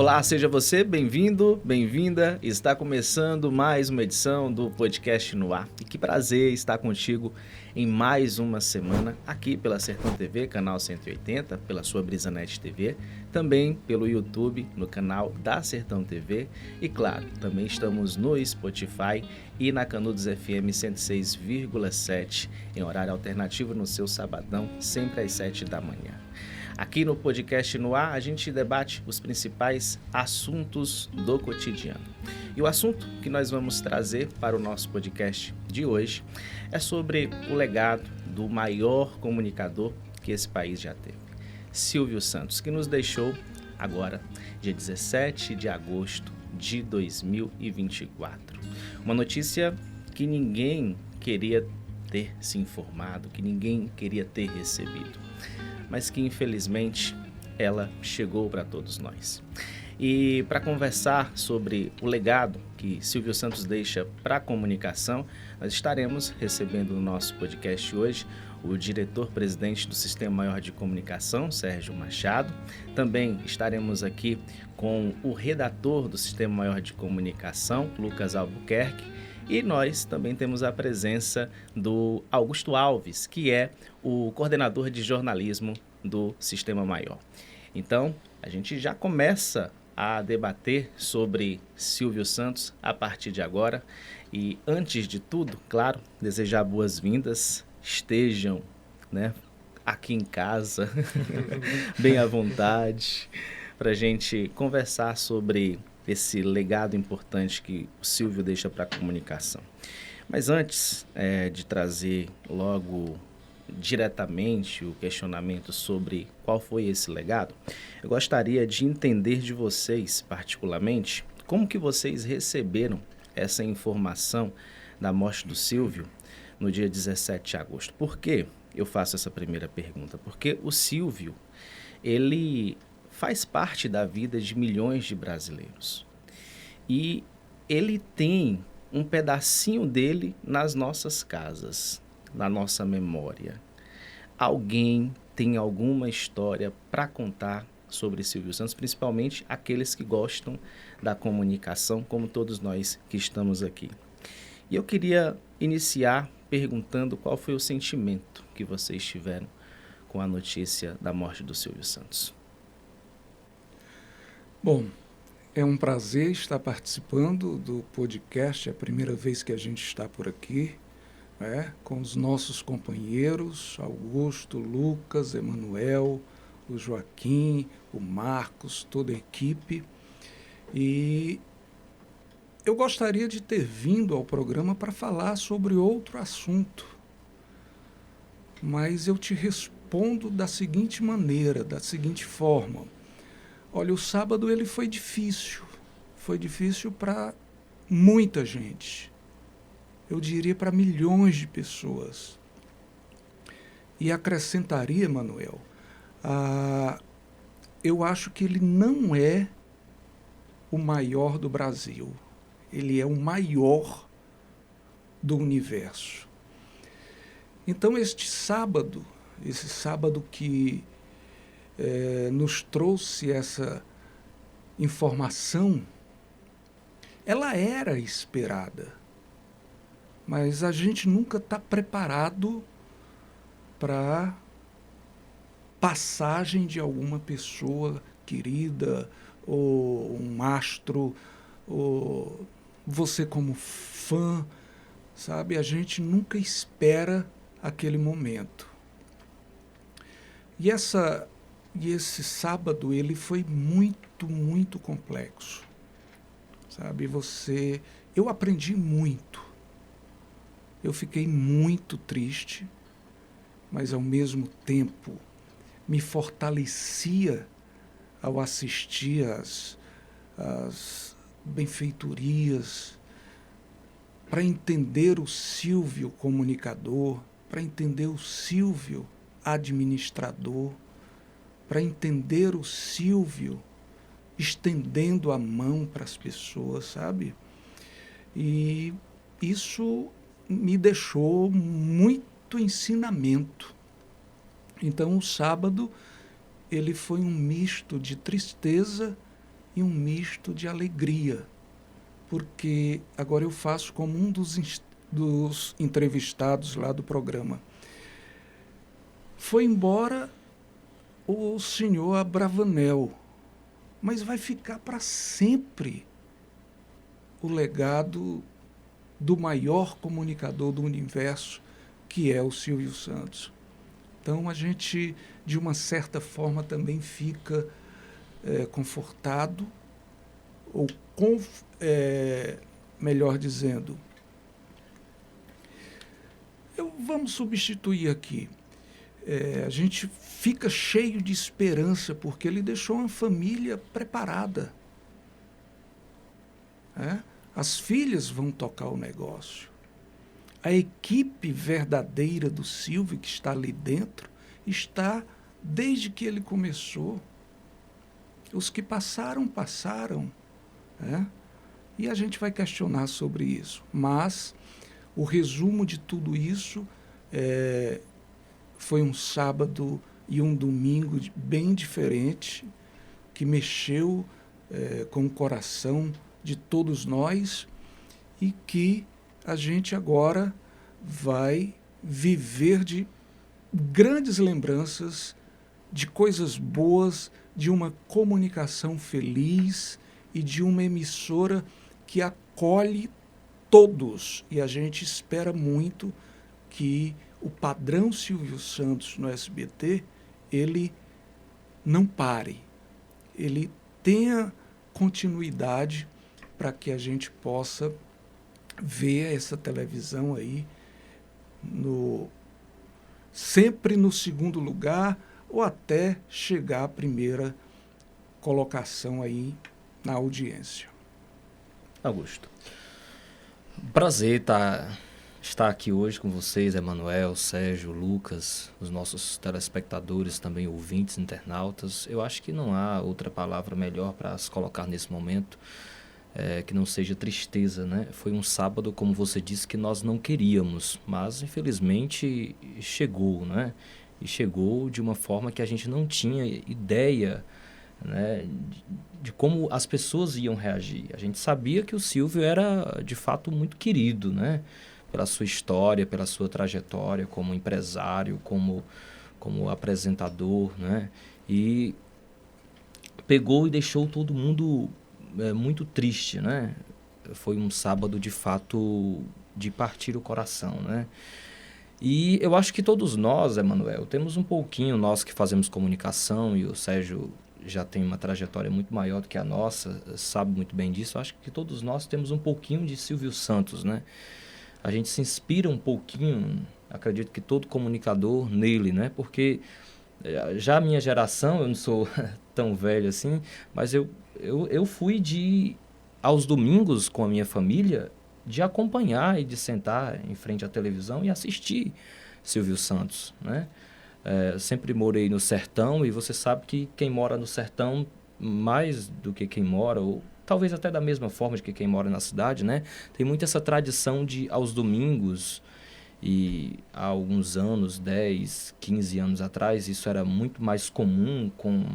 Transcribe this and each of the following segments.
Olá, seja você bem-vindo, bem-vinda. Está começando mais uma edição do Podcast no Ar. E que prazer estar contigo em mais uma semana aqui pela Sertão TV, canal 180, pela sua Brisanet TV, também pelo YouTube, no canal da Sertão TV e, claro, também estamos no Spotify e na Canudos FM 106,7 em horário alternativo no seu sabadão, sempre às 7 da manhã. Aqui no Podcast no Ar, a gente debate os principais assuntos do cotidiano. E o assunto que nós vamos trazer para o nosso podcast de hoje é sobre o legado do maior comunicador que esse país já teve, Silvio Santos, que nos deixou agora, dia 17 de agosto de 2024. Uma notícia que ninguém queria ter se informado, que ninguém queria ter recebido, mas que infelizmente ela chegou para todos nós. E para conversar sobre o legado que Silvio Santos deixa para a comunicação, nós estaremos recebendo no nosso podcast hoje o diretor-presidente do Sistema Maior de Comunicação, Sérgio Machado. Também estaremos aqui com o redator do Sistema Maior de Comunicação, Lucas Albuquerque. E nós também temos a presença do Augusto Alves, que é o coordenador de jornalismo do Sistema Maior. Então, a gente já começa a debater sobre Silvio Santos a partir de agora. E antes de tudo, claro, desejar boas-vindas, estejam, aqui em casa, bem à vontade, para a gente conversar sobre esse legado importante que o Silvio deixa para a comunicação. Mas antes de trazer logo diretamente o questionamento sobre qual foi esse legado, eu gostaria de entender de vocês, particularmente, como que vocês receberam essa informação da morte do Silvio no dia 17 de agosto. Por que eu faço essa primeira pergunta? Porque o Silvio, ele faz parte da vida de milhões de brasileiros. E ele tem um pedacinho dele nas nossas casas, na nossa memória. Alguém tem alguma história para contar sobre Silvio Santos, principalmente aqueles que gostam da comunicação, como todos nós que estamos aqui. E eu queria iniciar perguntando qual foi o sentimento que vocês tiveram com a notícia da morte do Silvio Santos. Bom, é um prazer estar participando do podcast, é a primeira vez que a gente está por aqui, com os nossos companheiros, Augusto, Lucas, Emanuel, o Joaquim, o Marcos, toda a equipe. E eu gostaria de ter vindo ao programa para falar sobre outro assunto, mas eu te respondo da seguinte maneira, da seguinte forma. Olha, o sábado ele foi difícil para muita gente, eu diria para milhões de pessoas. E acrescentaria, Manuel, eu acho que ele não é o maior do Brasil, ele é o maior do universo. Então esse sábado que nos trouxe essa informação, ela era esperada, mas a gente nunca está preparado para passagem de alguma pessoa querida, ou um astro, ou você como fã, sabe? A gente nunca espera aquele momento. E esse sábado ele foi muito, muito complexo, sabe? Eu aprendi muito, eu fiquei muito triste, mas ao mesmo tempo me fortalecia ao assistir às benfeitorias, para entender o Silvio comunicador, para entender o Silvio administrador, para entender o Silvio estendendo a mão para as pessoas, sabe? E isso me deixou muito ensinamento. Então, o sábado, ele foi um misto de tristeza e um misto de alegria, porque agora eu faço como um dos entrevistados lá do programa. Foi embora o senhor Abravanel, mas vai ficar para sempre o legado do maior comunicador do universo, que é o Silvio Santos. Então, a gente, de uma certa forma, também fica confortado, ou, melhor dizendo, vamos substituir aqui. A gente fica cheio de esperança, porque ele deixou uma família preparada. As filhas vão tocar o negócio. A equipe verdadeira do Silvio, que está ali dentro, está desde que ele começou. Os que passaram, passaram. E a gente vai questionar sobre isso. Mas o resumo de tudo isso foi um sábado e um domingo bem diferente, que mexeu com o coração de todos nós e que a gente agora vai viver de grandes lembranças, de coisas boas, de uma comunicação feliz e de uma emissora que acolhe todos. E a gente espera muito que o padrão Silvio Santos no SBT, ele não pare, ele tenha continuidade para que a gente possa ver essa televisão aí sempre no segundo lugar ou até chegar à primeira colocação aí na audiência. Augusto, prazer estar aqui hoje com vocês, Emanuel, Sérgio, Lucas, os nossos telespectadores, também ouvintes, internautas. Eu acho que não há outra palavra melhor para se colocar nesse momento que não seja tristeza, né? Foi um sábado, como você disse, que nós não queríamos, mas infelizmente chegou, né? E chegou de uma forma que a gente não tinha ideia, né, de como as pessoas iam reagir. A gente sabia que o Silvio era, de fato, muito querido, né? Pela sua história, pela sua trajetória como empresário, como apresentador, né? E pegou e deixou todo mundo muito triste, né? Foi um sábado, de fato, de partir o coração, né? E eu acho que todos nós, Emanuel, temos um pouquinho, nós que fazemos comunicação, e o Sérgio já tem uma trajetória muito maior do que a nossa, sabe muito bem disso. Eu acho que todos nós temos um pouquinho de Silvio Santos, né? A gente se inspira um pouquinho, acredito que todo comunicador nele, né? Porque já a minha geração, eu não sou tão velho assim, mas eu fui aos domingos com a minha família, de acompanhar e de sentar em frente à televisão e assistir Silvio Santos, né? Sempre morei no sertão, e você sabe que quem mora no sertão, mais do que quem mora, ou talvez até da mesma forma de que quem mora na cidade, né? Tem muito essa tradição de, aos domingos, e há alguns anos, 10, 15 anos atrás, isso era muito mais comum com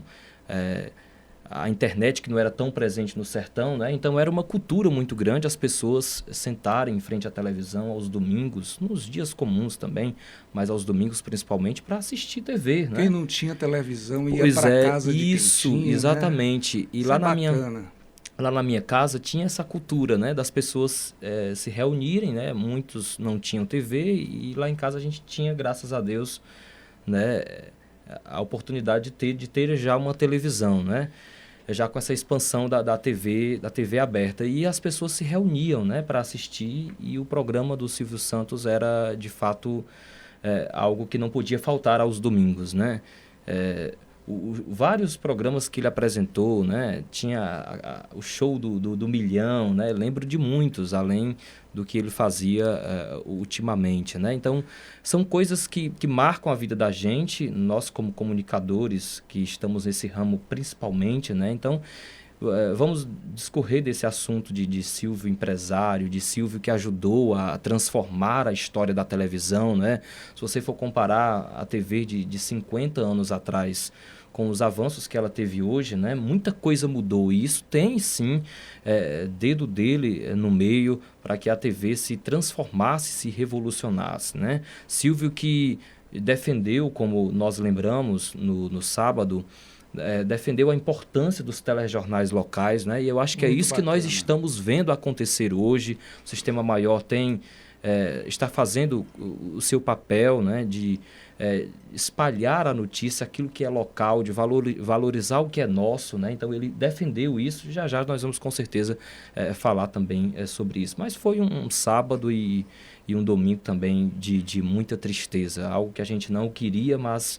a internet, que não era tão presente no sertão, né? Então era uma cultura muito grande as pessoas sentarem em frente à televisão aos domingos, nos dias comuns também, mas aos domingos principalmente, para assistir TV, né? Quem não tinha televisão ia para casa de quem tinha, exatamente. Né? E isso lá lá na minha casa tinha essa cultura, né, das pessoas se reunirem, né? Muitos não tinham TV, e lá em casa a gente tinha, graças a Deus, né, a oportunidade de ter já uma televisão, né? Já com essa expansão da TV aberta. E as pessoas se reuniam, né, para assistir, e o programa do Silvio Santos era, de fato, algo que não podia faltar aos domingos, né? Vários programas que ele apresentou, né? Tinha o show do Milhão, né? Lembro de muitos, além do que ele fazia ultimamente, né? Então, são coisas que marcam a vida da gente, nós como comunicadores que estamos nesse ramo principalmente, né? Então, vamos discorrer desse assunto de Silvio empresário, de Silvio que ajudou a transformar a história da televisão, né? Se você for comparar a TV de 50 anos atrás com os avanços que ela teve hoje, né, muita coisa mudou. E isso tem, sim, dedo dele no meio para que a TV se transformasse, se revolucionasse, né? Silvio que defendeu, como nós lembramos no sábado, defendeu a importância dos telejornais locais, né? E eu acho que é isso que nós estamos vendo acontecer hoje. O Sistema Maior está fazendo o seu papel, né, de espalhar a notícia, aquilo que é local, de valorizar o que é nosso, né? Então ele defendeu isso. Já nós vamos com certeza falar também sobre isso. Mas foi um sábado e um domingo também de muita tristeza, algo que a gente não queria, mas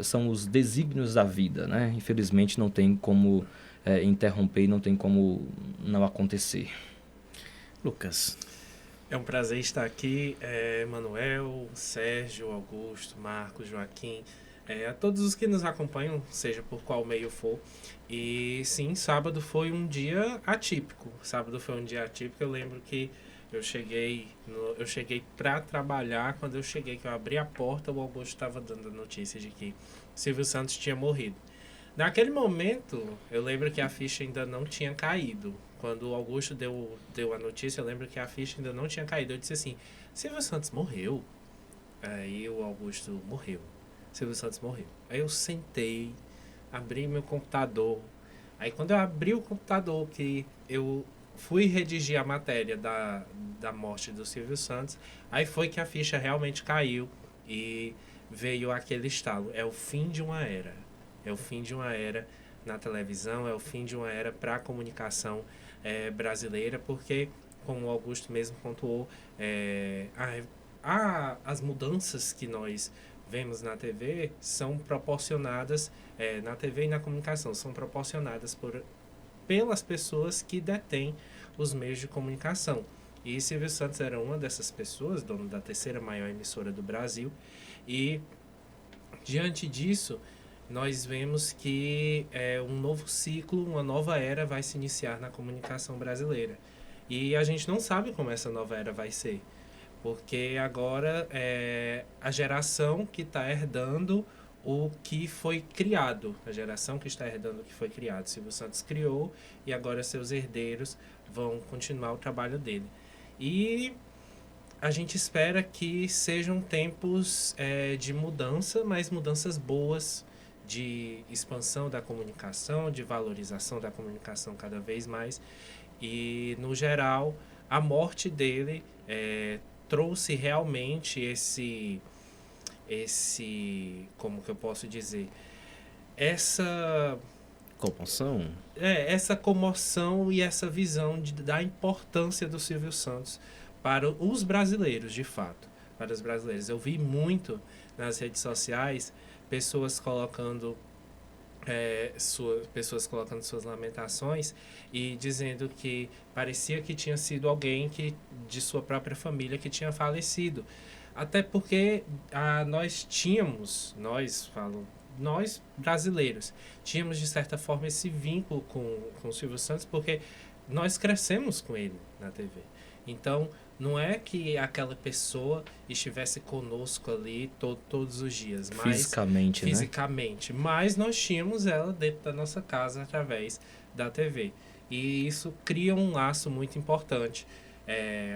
são os desígnios da vida, né? Infelizmente não tem como interromper e não tem como não acontecer. Lucas. É um prazer estar aqui, Manuel, Sérgio, Augusto, Marcos, Joaquim, a todos os que nos acompanham, seja por qual meio for. E sim, sábado foi um dia atípico. Eu lembro que eu cheguei para trabalhar. Quando eu cheguei, que eu abri a porta, o Augusto estava dando a notícia de que Silvio Santos tinha morrido. Naquele momento, eu lembro que a ficha ainda não tinha caído. Quando o Augusto deu a notícia, eu lembro que a ficha ainda não tinha caído. Eu disse assim, Silvio Santos morreu? Aí o Augusto morreu. Silvio Santos morreu. Aí eu sentei, abri meu computador. Aí quando eu abri o computador, que eu fui redigir a matéria da morte do Silvio Santos, aí foi que a ficha realmente caiu e veio aquele estalo. É o fim de uma era. É o fim de uma era na televisão, é o fim de uma era para a comunicação brasileira, porque, como o Augusto mesmo pontuou, as mudanças que nós vemos na TV são proporcionadas, na TV e na comunicação, são proporcionadas pelas pessoas que detêm os meios de comunicação. E Silvio Santos era uma dessas pessoas, dono da terceira maior emissora do Brasil, e diante disso, nós vemos que um novo ciclo, uma nova era vai se iniciar na comunicação brasileira. E a gente não sabe como essa nova era vai ser, porque agora a geração que está herdando o que foi criado, Silvio Santos criou e agora seus herdeiros vão continuar o trabalho dele. E a gente espera que sejam tempos de mudança, mas mudanças boas, de expansão da comunicação, de valorização da comunicação cada vez mais. E, no geral, a morte dele trouxe realmente esse, como que eu posso dizer, essa comoção? Essa comoção e essa visão da importância do Silvio Santos para os brasileiros, de fato. Para os brasileiros. Eu vi muito nas redes sociais pessoas colocando suas lamentações e dizendo que parecia que tinha sido alguém de sua própria família que tinha falecido. Até porque nós brasileiros, tínhamos de certa forma esse vínculo com o Silvio Santos, porque nós crescemos com ele na TV. Então, não é que aquela pessoa estivesse conosco ali todos os dias. Fisicamente, né? Mas nós tínhamos ela dentro da nossa casa através da TV. E isso cria um laço muito importante.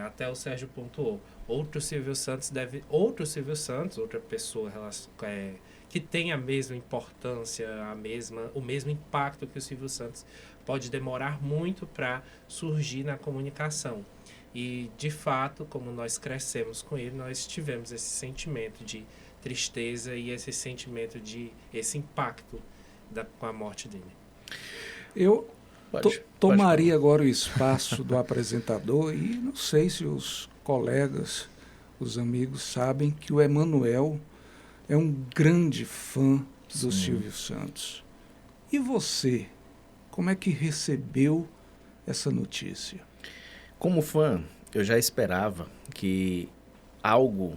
Até o Sérgio pontuou. Outra pessoa que tem a mesma importância, o mesmo impacto que o Silvio Santos, pode demorar muito para surgir na comunicação. E, de fato, como nós crescemos com ele, nós tivemos esse sentimento de tristeza e esse sentimento esse impacto com a morte dele. Eu tomaria agora o espaço do apresentador e não sei se os colegas, os amigos sabem que o Emanuel é um grande fã do Silvio Santos. E você, como é que recebeu essa notícia? Como fã, eu já esperava que algo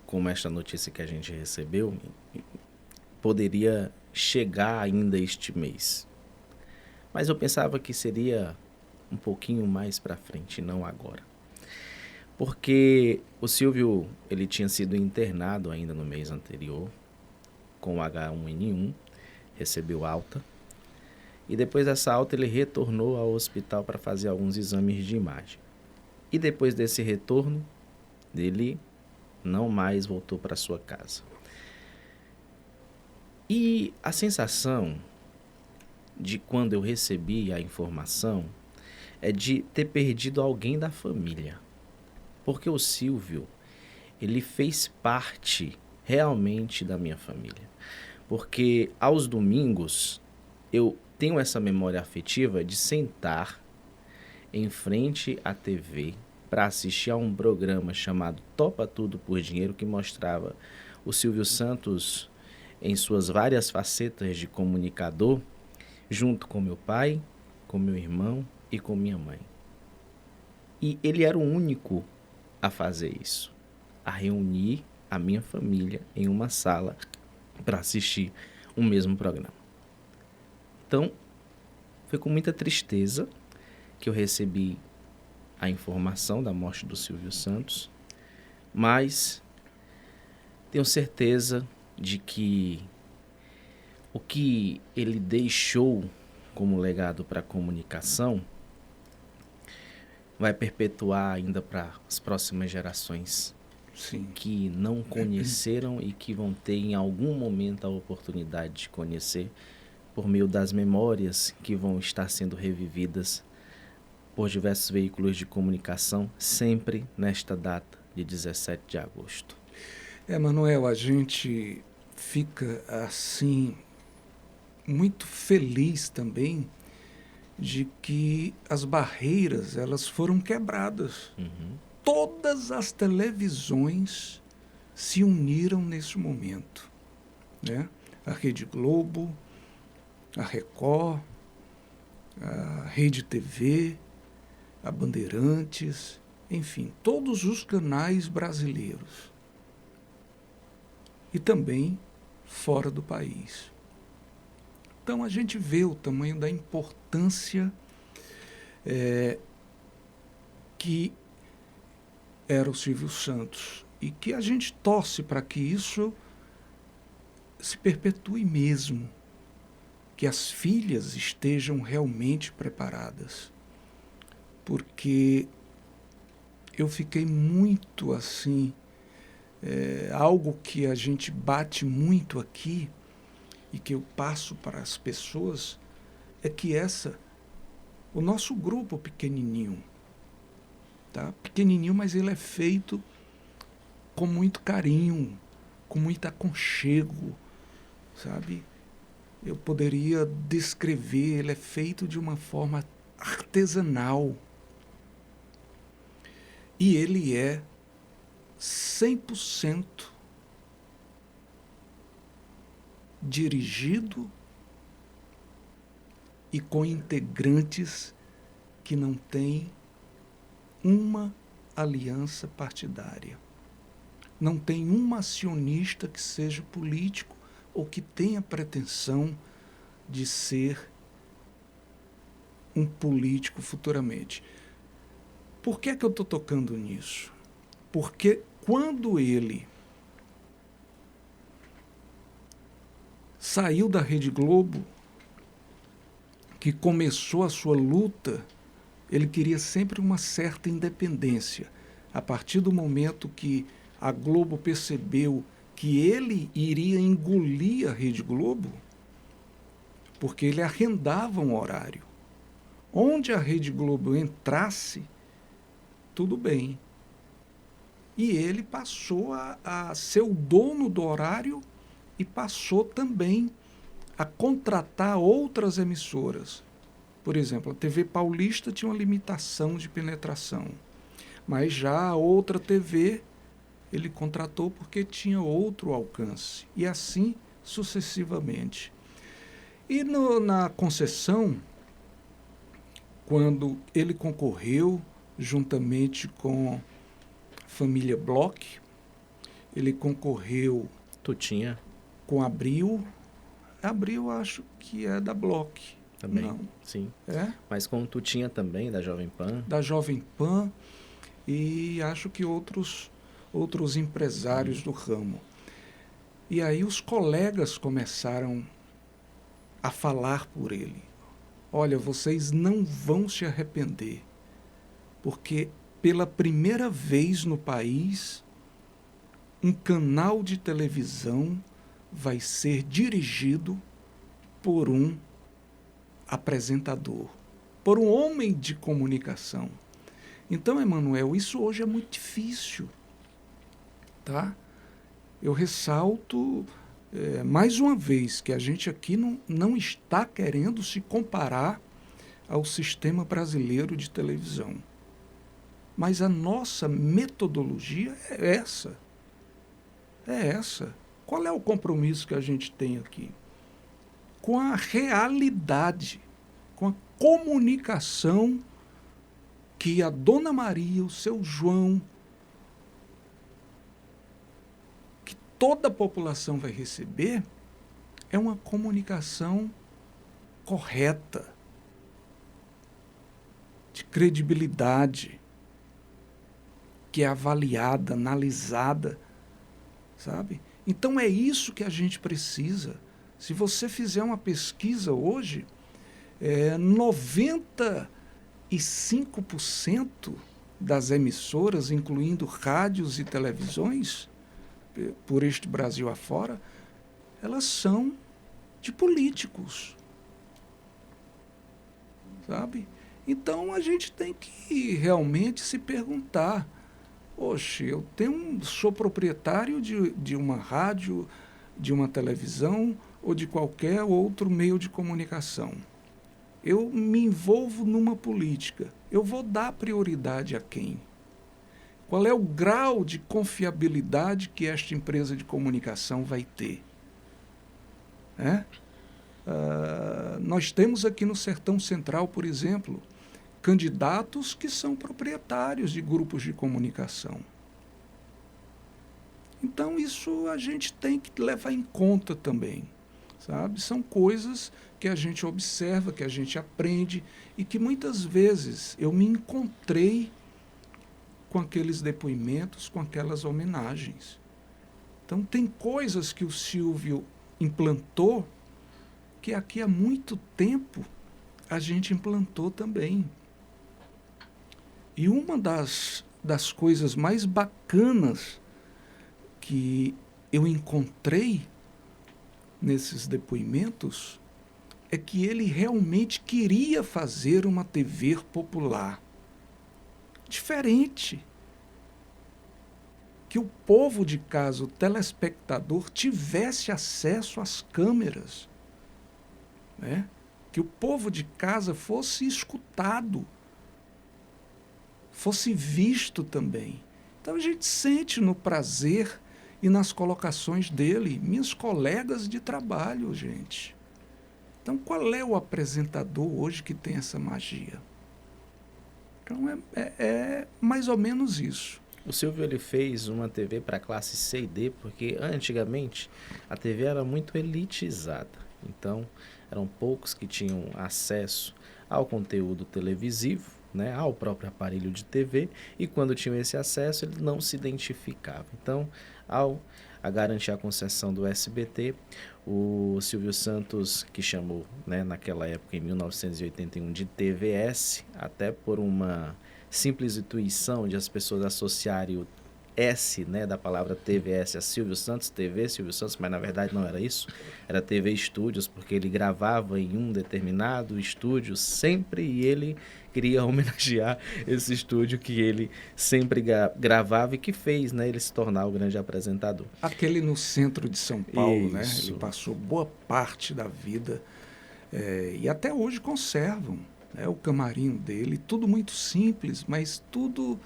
como esta notícia que a gente recebeu poderia chegar ainda este mês. Mas eu pensava que seria um pouquinho mais para frente, não agora. Porque o Silvio, ele tinha sido internado ainda no mês anterior com H1N1 recebeu alta. E depois dessa alta ele retornou ao hospital para fazer alguns exames de imagem. E depois desse retorno, ele não mais voltou para sua casa. E a sensação de quando eu recebi a informação é de ter perdido alguém da família. Porque o Silvio, ele fez parte realmente da minha família. Porque aos domingos eu tenho essa memória afetiva de sentar em frente à TV para assistir a um programa chamado Topa Tudo por Dinheiro, que mostrava o Silvio Santos em suas várias facetas de comunicador, junto com meu pai, com meu irmão e com minha mãe. E ele era o único a fazer isso, a reunir a minha família em uma sala para assistir o mesmo programa. Então, foi com muita tristeza que eu recebi a informação da morte do Silvio Santos, mas tenho certeza de que o que ele deixou como legado para a comunicação vai perpetuar ainda para as próximas gerações. Sim. Que não conheceram e que vão ter em algum momento a oportunidade de conhecer por meio das memórias que vão estar sendo revividas por diversos veículos de comunicação, sempre nesta data de 17 de agosto. Manuel, a gente fica assim muito feliz também de que as barreiras elas foram quebradas. Uhum. Todas as televisões se uniram nesse momento, né? A Rede Globo, a Record, a Rede TV, a Bandeirantes, enfim, todos os canais brasileiros. E também fora do país. Então a gente vê o tamanho da importância que era o Silvio Santos e que a gente torce para que isso se perpetue mesmo, que as filhas estejam realmente preparadas, porque eu fiquei muito assim, algo que a gente bate muito aqui e que eu passo para as pessoas é que o nosso grupo pequenininho, tá? Pequenininho, mas ele é feito com muito carinho, com muito aconchego, sabe? Eu poderia descrever, ele é feito de uma forma artesanal. E ele é 100% dirigido e com integrantes que não têm uma aliança partidária. Não tem um acionista que seja político ou que tenha pretensão de ser um político futuramente. Por que é que eu estou tocando nisso? Porque quando ele saiu da Rede Globo, que começou a sua luta, ele queria sempre uma certa independência. A partir do momento que a Globo percebeu que ele iria engolir a Rede Globo, porque ele arrendava um horário. Onde a Rede Globo entrasse, tudo bem. E ele passou a ser o dono do horário e passou também a contratar outras emissoras. Por exemplo, a TV Paulista tinha uma limitação de penetração, mas já a outra TV ele contratou porque tinha outro alcance, e assim sucessivamente. E na concessão, quando ele concorreu juntamente com a família Bloch, ele concorreu Tutinha com Abril. Abril acho que é da Bloch. também. Não. Sim. É? Mas com Tutinha também, da Jovem Pan. Da Jovem Pan e acho que outros empresários do ramo. E aí os colegas começaram a falar por ele. Olha, vocês não vão se arrepender, porque pela primeira vez no país, um canal de televisão vai ser dirigido por um apresentador, por um homem de comunicação. Então, Emanuel, isso hoje é muito difícil, tá? Eu ressalto mais uma vez que a gente aqui não está querendo se comparar ao sistema brasileiro de televisão. Mas a nossa metodologia é essa. É essa. Qual é o compromisso que a gente tem aqui? Com a realidade, com a comunicação que a Dona Maria, o seu João, que toda a população vai receber, é uma comunicação correta, de credibilidade, que é avaliada, analisada, sabe? Então é isso que a gente precisa. Se você fizer uma pesquisa hoje, 95% das emissoras, incluindo rádios e televisões, por este Brasil afora, elas são de políticos, sabe? Então a gente tem que realmente se perguntar, poxa, sou proprietário de uma rádio, de uma televisão ou de qualquer outro meio de comunicação. Eu me envolvo numa política. Eu vou dar prioridade a quem? Qual é o grau de confiabilidade que esta empresa de comunicação vai ter? Nós temos aqui no Sertão Central, por exemplo, candidatos que são proprietários de grupos de comunicação. Então, isso a gente tem que levar em conta também, sabe? São coisas que a gente observa, que a gente aprende e que muitas vezes eu me encontrei com aqueles depoimentos, com aquelas homenagens. Então, tem coisas que o Silvio implantou que aqui há muito tempo a gente implantou também. E uma das coisas mais bacanas que eu encontrei nesses depoimentos é que ele realmente queria fazer uma TV popular diferente. Que o povo de casa, o telespectador, tivesse acesso às câmeras, né? Que o povo de casa fosse escutado, fosse visto também. Então a gente sente no prazer e nas colocações dele, minhas colegas de trabalho, gente. Então qual é o apresentador hoje que tem essa magia? Então é mais ou menos isso. O Silvio ele fez uma TV para classe C e D, porque antigamente a TV era muito elitizada. Então eram poucos que tinham acesso ao conteúdo televisivo, né, ao próprio aparelho de TV, e quando tinham esse acesso, ele não se identificava. Então, ao garantir a concessão do SBT, o Silvio Santos, que chamou, né, naquela época, em 1981, de TVS, até por uma simples intuição de as pessoas associarem o S, né, da palavra TVS a Silvio Santos, TV Silvio Santos, mas na verdade não era isso, era TV Estúdios, porque ele gravava em um determinado estúdio sempre e ele queria homenagear esse estúdio que ele sempre gravava e que fez, né, ele se tornar o grande apresentador. Aquele no centro de São Paulo, né? Isso. Ele passou boa parte da vida e até hoje conservam, né, o camarim dele, tudo muito simples, mas tudo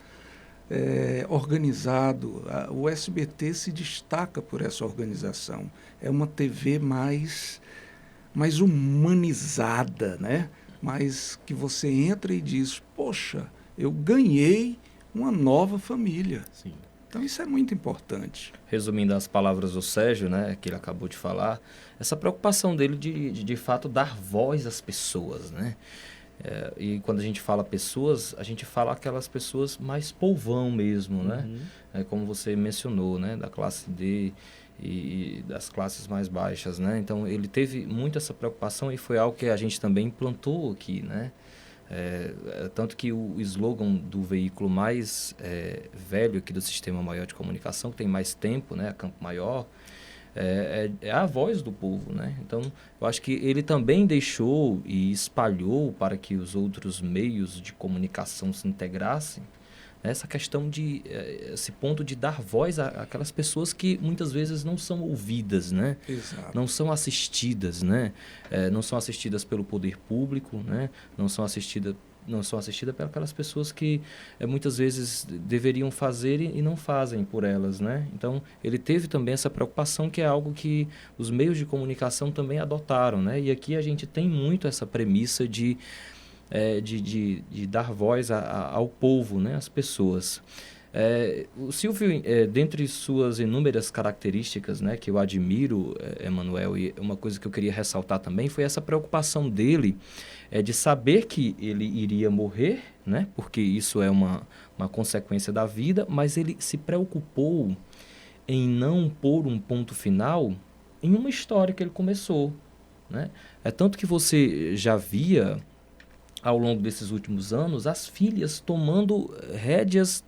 organizado. O SBT se destaca por essa organização. É uma TV mais humanizada, né? Mas que você entra e diz, poxa, eu ganhei uma nova família. Sim. Então isso é muito importante. Resumindo as palavras do Sérgio, né, que ele acabou de falar, essa preocupação dele de fato dar voz às pessoas, né? E quando a gente fala pessoas, a gente fala aquelas pessoas mais povão mesmo, né? Como você mencionou, né? Da classe D, e das classes mais baixas, né? Então ele teve muito essa preocupação e foi algo que a gente também implantou aqui, né? Tanto que o slogan do veículo mais velho aqui do Sistema Maior de Comunicação, que tem mais tempo, né? A Campo Maior, é a voz do povo, né? Então, eu acho que ele também deixou e espalhou para que os outros meios de comunicação se integrassem, né? Essa questão esse ponto de dar voz àquelas pessoas que muitas vezes não são ouvidas, né? Exato. Não são assistidas, né? Não são assistidas pelo poder público, né? Não são assistidas por aquelas pessoas que muitas vezes deveriam fazer e não fazem por elas, né? Então, ele teve também essa preocupação, que é algo que os meios de comunicação também adotaram, né? E aqui a gente tem muito essa premissa de dar voz ao povo, né? Às pessoas. O Silvio, dentre suas inúmeras características, né, que eu admiro, Emanuel, e uma coisa que eu queria ressaltar também foi essa preocupação dele de saber que ele iria morrer, né, porque isso é uma consequência da vida, mas ele se preocupou em não pôr um ponto final em uma história que ele começou, né? Tanto que você já via, ao longo desses últimos anos, as filhas tomando rédeas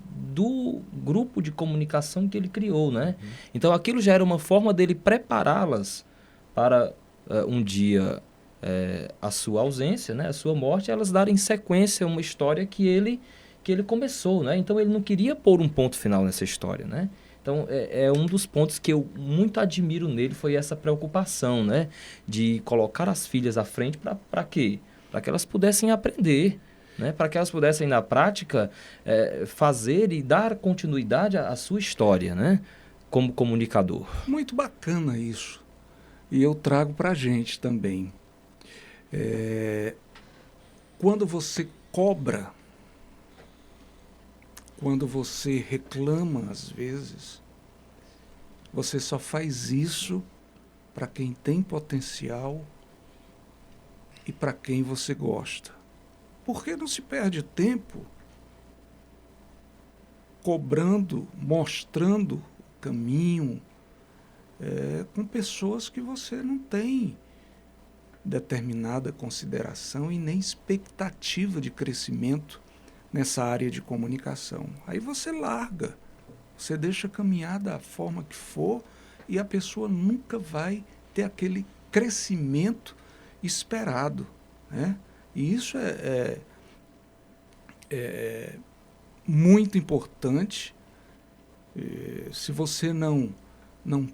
do grupo de comunicação que ele criou, né? Então, aquilo já era uma forma dele prepará-las para um dia a sua ausência, né? A sua morte, elas darem sequência a uma história que ele começou, né? Então, ele não queria pôr um ponto final nessa história, né? Então, um dos pontos que eu muito admiro nele foi essa preocupação, né? De colocar as filhas à frente para quê? Para que elas pudessem aprender, né? Para que elas pudessem, na prática, fazer e dar continuidade à sua história, né? Como comunicador. Muito bacana isso. E eu trago para a gente também. Quando você cobra, quando você reclama, às vezes, você só faz isso para quem tem potencial e para quem você gosta. Porque não se perde tempo cobrando, mostrando o caminho com pessoas que você não tem determinada consideração e nem expectativa de crescimento nessa área de comunicação. Aí você larga, você deixa caminhar da forma que for e a pessoa nunca vai ter aquele crescimento esperado, né? E isso é muito importante. Se você não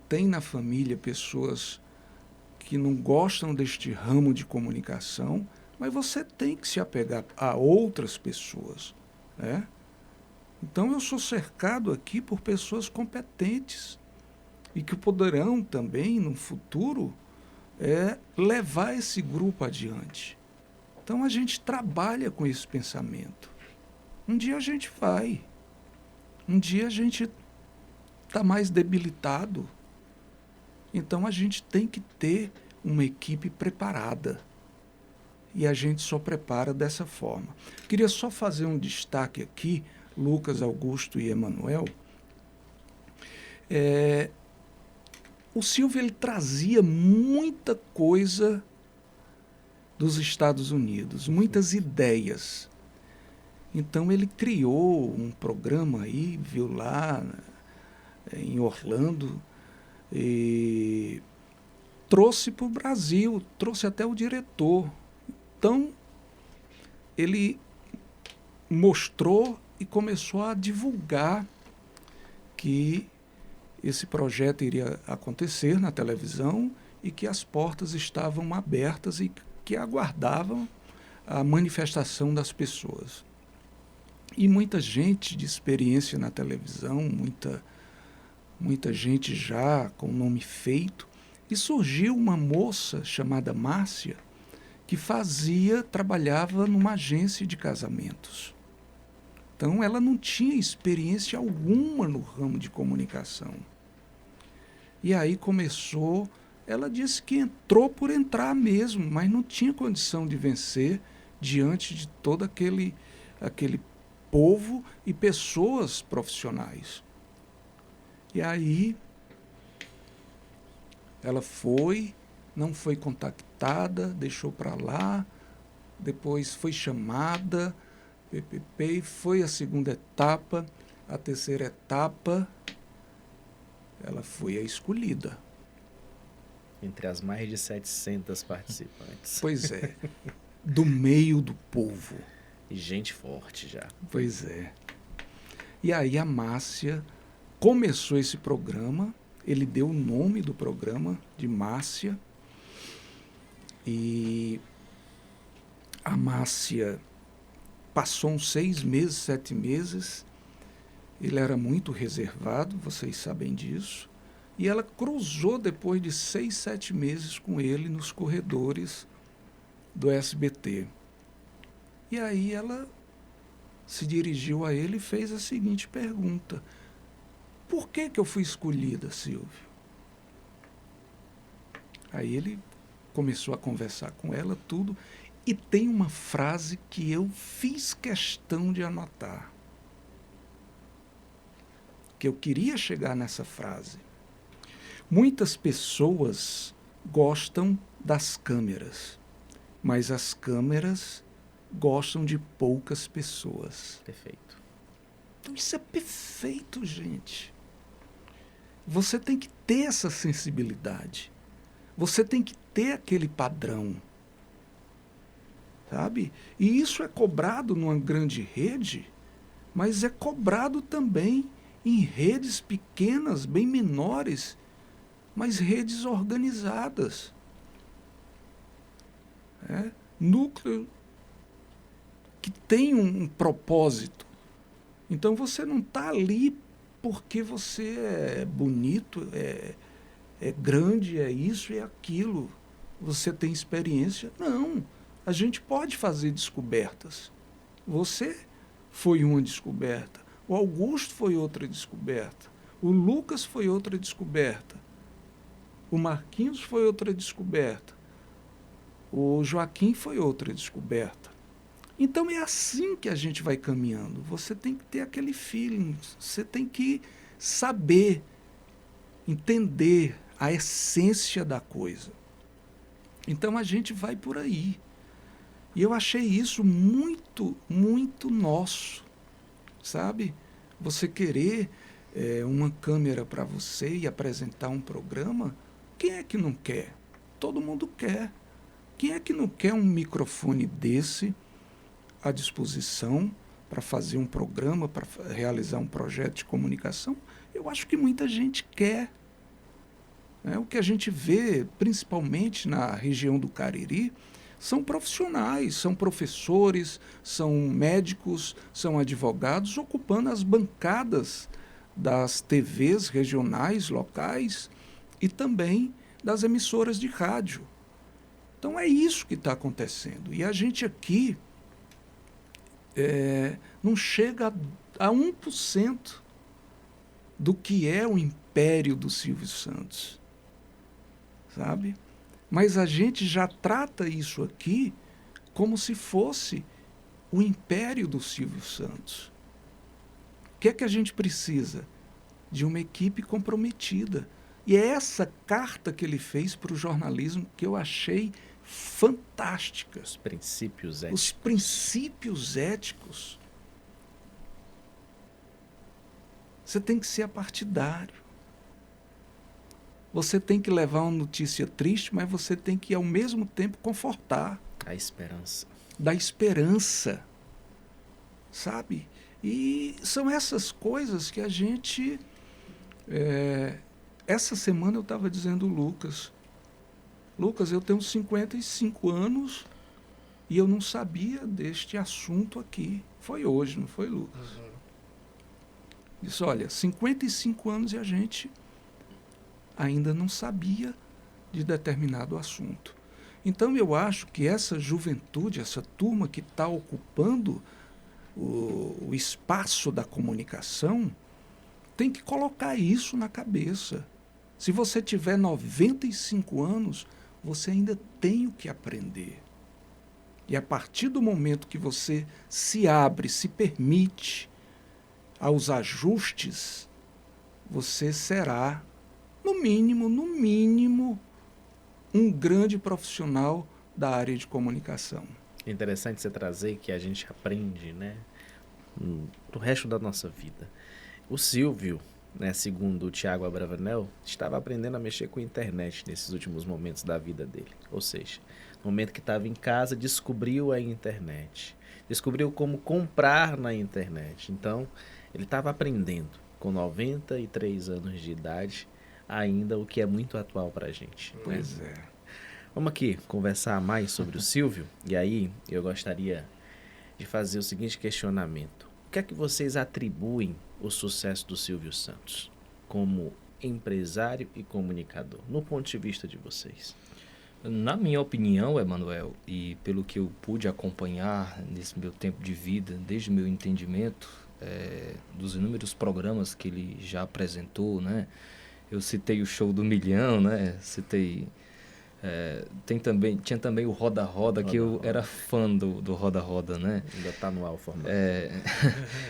tem na família pessoas que não gostam deste ramo de comunicação, mas você tem que se apegar a outras pessoas, né? Então eu sou cercado aqui por pessoas competentes e que poderão também, no futuro, levar esse grupo adiante. Então a gente trabalha com esse pensamento. Um dia a gente vai, um dia a gente está mais debilitado. Então a gente tem que ter uma equipe preparada. E a gente só prepara dessa forma. Queria só fazer um destaque aqui, Lucas, Augusto e Emanuel. O Silvio, ele trazia muita coisa dos Estados Unidos, muitas ideias. Então ele criou um programa aí, viu lá em Orlando, e trouxe para o Brasil, trouxe até o diretor. Então ele mostrou e começou a divulgar que esse projeto iria acontecer na televisão e que as portas estavam abertas e que aguardavam a manifestação das pessoas. E muita gente de experiência na televisão, muita gente já com nome feito, e surgiu uma moça chamada Márcia, que trabalhava numa agência de casamentos. Então ela não tinha experiência alguma no ramo de comunicação. E aí começou, ela disse que entrou por entrar mesmo, mas não tinha condição de vencer diante de todo aquele povo e pessoas profissionais. E aí Ela foi, não foi contactada, deixou para lá, depois foi chamada, PPP, foi a segunda etapa, a terceira etapa, ela foi a escolhida. Entre as mais de 700 participantes. Pois é, do meio do povo. E gente forte já. Pois é. E aí a Márcia começou esse programa, ele deu o nome do programa de Márcia, e a Márcia passou uns 6 meses, 7 meses, ele era muito reservado, vocês sabem disso, e ela cruzou depois de 6, 7 meses com ele nos corredores do SBT. E aí ela se dirigiu a ele e fez a seguinte pergunta: por que eu fui escolhida, Silvio? Aí ele começou a conversar com ela, tudo, e tem uma frase que eu fiz questão de anotar, que eu queria chegar nessa frase. Muitas pessoas gostam das câmeras, mas as câmeras gostam de poucas pessoas. Perfeito. Então isso é perfeito, gente. Você tem que ter essa sensibilidade. Você tem que ter aquele padrão. Sabe? E isso é cobrado numa grande rede, mas é cobrado também em redes pequenas, bem menores, mas redes organizadas. Núcleo que tem um propósito. Então você não está ali porque você é bonito, é grande, é isso e é aquilo. Você tem experiência. Não. A gente pode fazer descobertas. Você foi uma descoberta. O Augusto foi outra descoberta. O Lucas foi outra descoberta. O Marquinhos foi outra descoberta. O Joaquim foi outra descoberta. Então é assim que a gente vai caminhando. Você tem que ter aquele feeling, você tem que saber, entender a essência da coisa. Então a gente vai por aí. E eu achei isso muito, muito nosso, sabe? Você querer uma câmera para você e apresentar um programa, quem é que não quer? Todo mundo quer. Quem é que não quer um microfone desse à disposição para fazer um programa, para realizar um projeto de comunicação? Eu acho que muita gente quer. O que a gente vê, principalmente na região do Cariri, são profissionais, são professores, são médicos, são advogados, ocupando as bancadas das TVs regionais, locais, e também das emissoras de rádio. Então é isso que está acontecendo. E a gente aqui não chega a 1% do que é o império do Silvio Santos, sabe? Mas a gente já trata isso aqui como se fosse o império do Silvio Santos. O que é que a gente precisa? De uma equipe comprometida. E é essa carta que ele fez para o jornalismo que eu achei fantástica. Os princípios éticos. Os princípios éticos. Você tem que ser apartidário. Você tem que levar uma notícia triste, mas você tem que, ao mesmo tempo, confortar. A esperança. Da esperança. Sabe? E são essas coisas que a gente... essa semana eu estava dizendo ao Lucas, eu tenho 55 anos e eu não sabia deste assunto aqui. Foi hoje, não foi, Lucas? Disse, olha, 55 anos e a gente ainda não sabia de determinado assunto. Então eu acho que essa juventude, essa turma que está ocupando o espaço da comunicação, tem que colocar isso na cabeça. Se você tiver 95 anos, você ainda tem o que aprender. E a partir do momento que você se abre, se permite aos ajustes, você será, no mínimo, um grande profissional da área de comunicação. É interessante você trazer que a gente aprende, né, no resto da nossa vida. O Silvio, né, segundo o Tiago Abravanel, estava aprendendo a mexer com a internet nesses últimos momentos da vida dele. Ou seja, no momento que estava em casa, descobriu a internet. Descobriu como comprar na internet. Então, ele estava aprendendo, com 93 anos de idade, ainda o que é muito atual para a gente. Pois é. Vamos aqui conversar mais sobre o Silvio. E aí, eu gostaria de fazer o seguinte questionamento. O que é que vocês atribuem o sucesso do Silvio Santos como empresário e comunicador, no ponto de vista de vocês? Na minha opinião, Emanuel, e pelo que eu pude acompanhar nesse meu tempo de vida, desde o meu entendimento, dos inúmeros programas que ele já apresentou, né? Eu citei o Show do Milhão, né? Citei... tinha também o Roda Roda, que eu era fã do Roda Roda, né? Ainda está no ar o formato.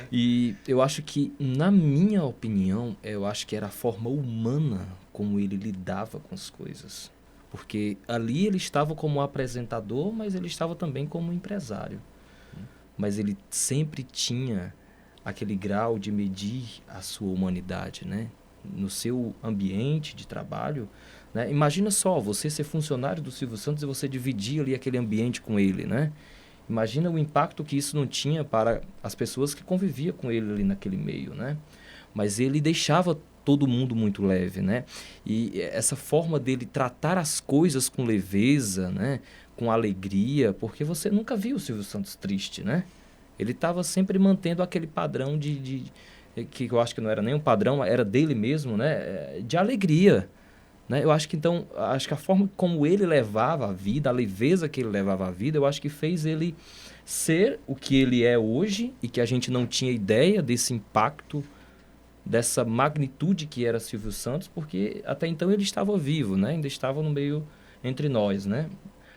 E eu acho que, na minha opinião, eu acho que era a forma humana como ele lidava com as coisas. Porque ali ele estava como apresentador, mas ele estava também como empresário. Mas ele sempre tinha aquele grau de medir a sua humanidade, né? No seu ambiente de trabalho, né? Imagina só, você ser funcionário do Silvio Santos e você dividir ali aquele ambiente com ele, né? Imagina o impacto que isso não tinha para as pessoas que conviviam com ele ali naquele meio, né? Mas ele deixava todo mundo muito leve, né? E essa forma dele tratar as coisas com leveza, né? Com alegria, porque você nunca viu o Silvio Santos triste, né? Ele estava sempre mantendo aquele padrão que eu acho que não era nem um padrão, era dele mesmo, né? De alegria, né? Eu acho que então, a forma como ele levava a vida, a leveza que ele levava a vida, eu acho que fez ele ser o que ele é hoje e que a gente não tinha ideia desse impacto, dessa magnitude que era Silvio Santos, porque até então ele estava vivo, né? Ainda estava no meio entre nós, né?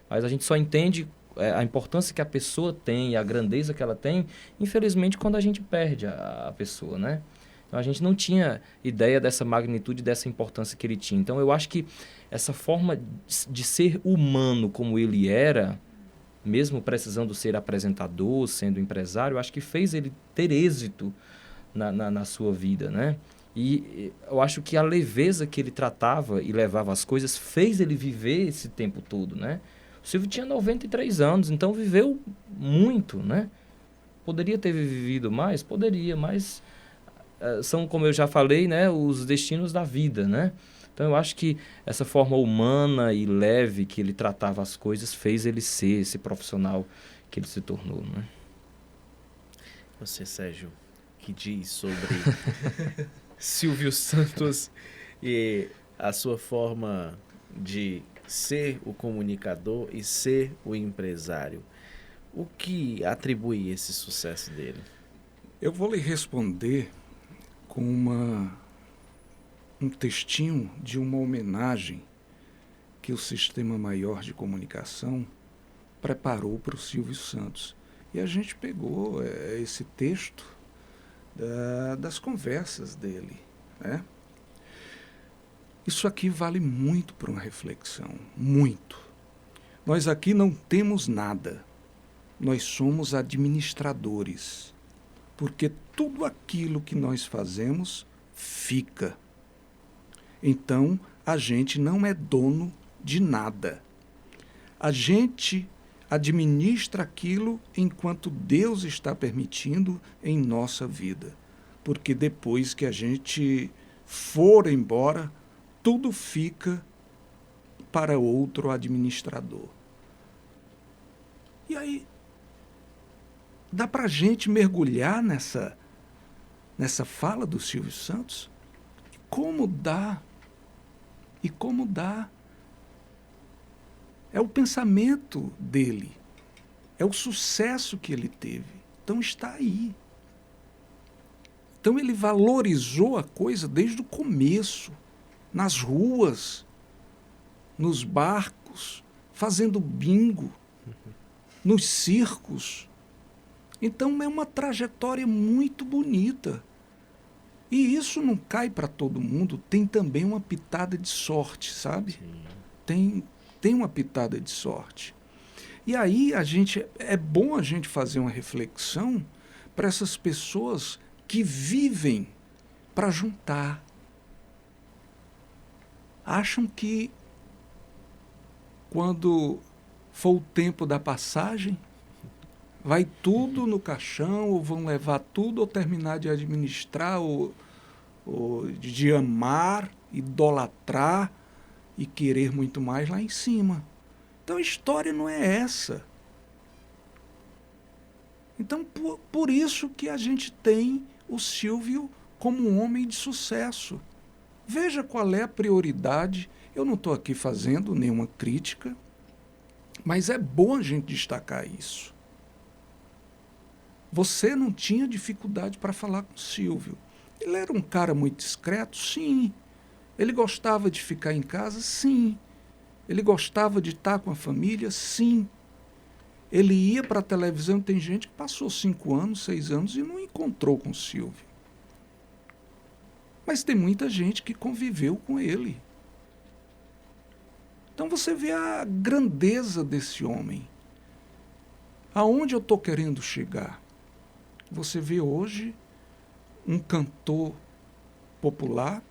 Mas a gente só entende a importância que a pessoa tem, a grandeza que ela tem, infelizmente, quando a gente perde a pessoa, né? Então, a gente não tinha ideia dessa magnitude, dessa importância que ele tinha. Então, eu acho que essa forma de ser humano como ele era, mesmo precisando ser apresentador, sendo empresário, eu acho que fez ele ter êxito na sua vida, né? E eu acho que a leveza que ele tratava e levava as coisas fez ele viver esse tempo todo, né? O Silvio tinha 93 anos, então viveu muito, né? Poderia ter vivido mais? Poderia, mas são, como eu já falei, né, os destinos da vida, né? Então eu acho que essa forma humana e leve que ele tratava as coisas fez ele ser esse profissional que ele se tornou, né? Você, Sérgio, que diz sobre Silvio Santos e a sua forma de ser o comunicador e ser o empresário. O que atribui esse sucesso dele? Eu vou lhe responder com um textinho de uma homenagem que o Sistema Maior de Comunicação preparou para o Silvio Santos. E a gente pegou esse texto das conversas dele, né? Isso aqui vale muito para uma reflexão, muito. Nós aqui não temos nada, nós somos administradores, porque tudo aquilo que nós fazemos fica. Então, a gente não é dono de nada. A gente administra aquilo enquanto Deus está permitindo em nossa vida, porque depois que a gente for embora, tudo fica para outro administrador. E aí, dá para a gente mergulhar nessa fala do Silvio Santos? Como dá? E como dá? É o pensamento dele, é o sucesso que ele teve. Então está aí. Então ele valorizou a coisa desde o começo, nas ruas, nos barcos, fazendo bingo, nos circos. Então é uma trajetória muito bonita. E isso não cai para todo mundo, tem também uma pitada de sorte, sabe? Tem uma pitada de sorte. E aí é bom a gente fazer uma reflexão para essas pessoas que vivem para juntar. Acham que quando for o tempo da passagem, vai tudo no caixão, ou vão levar tudo, ou terminar de administrar, ou de amar, idolatrar e querer muito mais lá em cima. Então a história não é essa. Então por isso que a gente tem o Silvio como um homem de sucesso. Veja qual é a prioridade. Eu não estou aqui fazendo nenhuma crítica, mas é bom a gente destacar isso. Você não tinha dificuldade para falar com o Silvio. Ele era um cara muito discreto? Sim. Ele gostava de ficar em casa? Sim. Ele gostava de estar com a família? Sim. Ele ia para a televisão, tem gente que passou 5 anos, 6 anos e não encontrou com o Silvio. Mas tem muita gente que conviveu com ele. Então você vê a grandeza desse homem. Aonde eu estou querendo chegar? Você vê hoje um cantor popular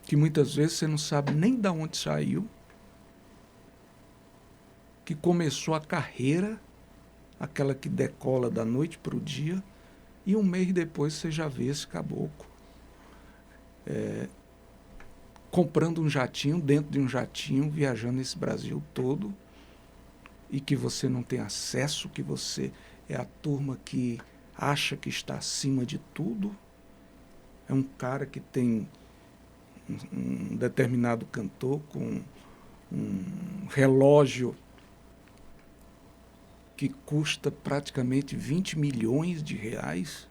que muitas vezes você não sabe nem de onde saiu, que começou a carreira, aquela que decola da noite para o dia, e um mês depois você já vê esse caboclo comprando um jatinho, dentro de um jatinho, viajando esse Brasil todo, e que você não tem acesso, que você é a turma que acha que está acima de tudo. É um cara que tem um determinado cantor com um relógio que custa praticamente 20 milhões de reais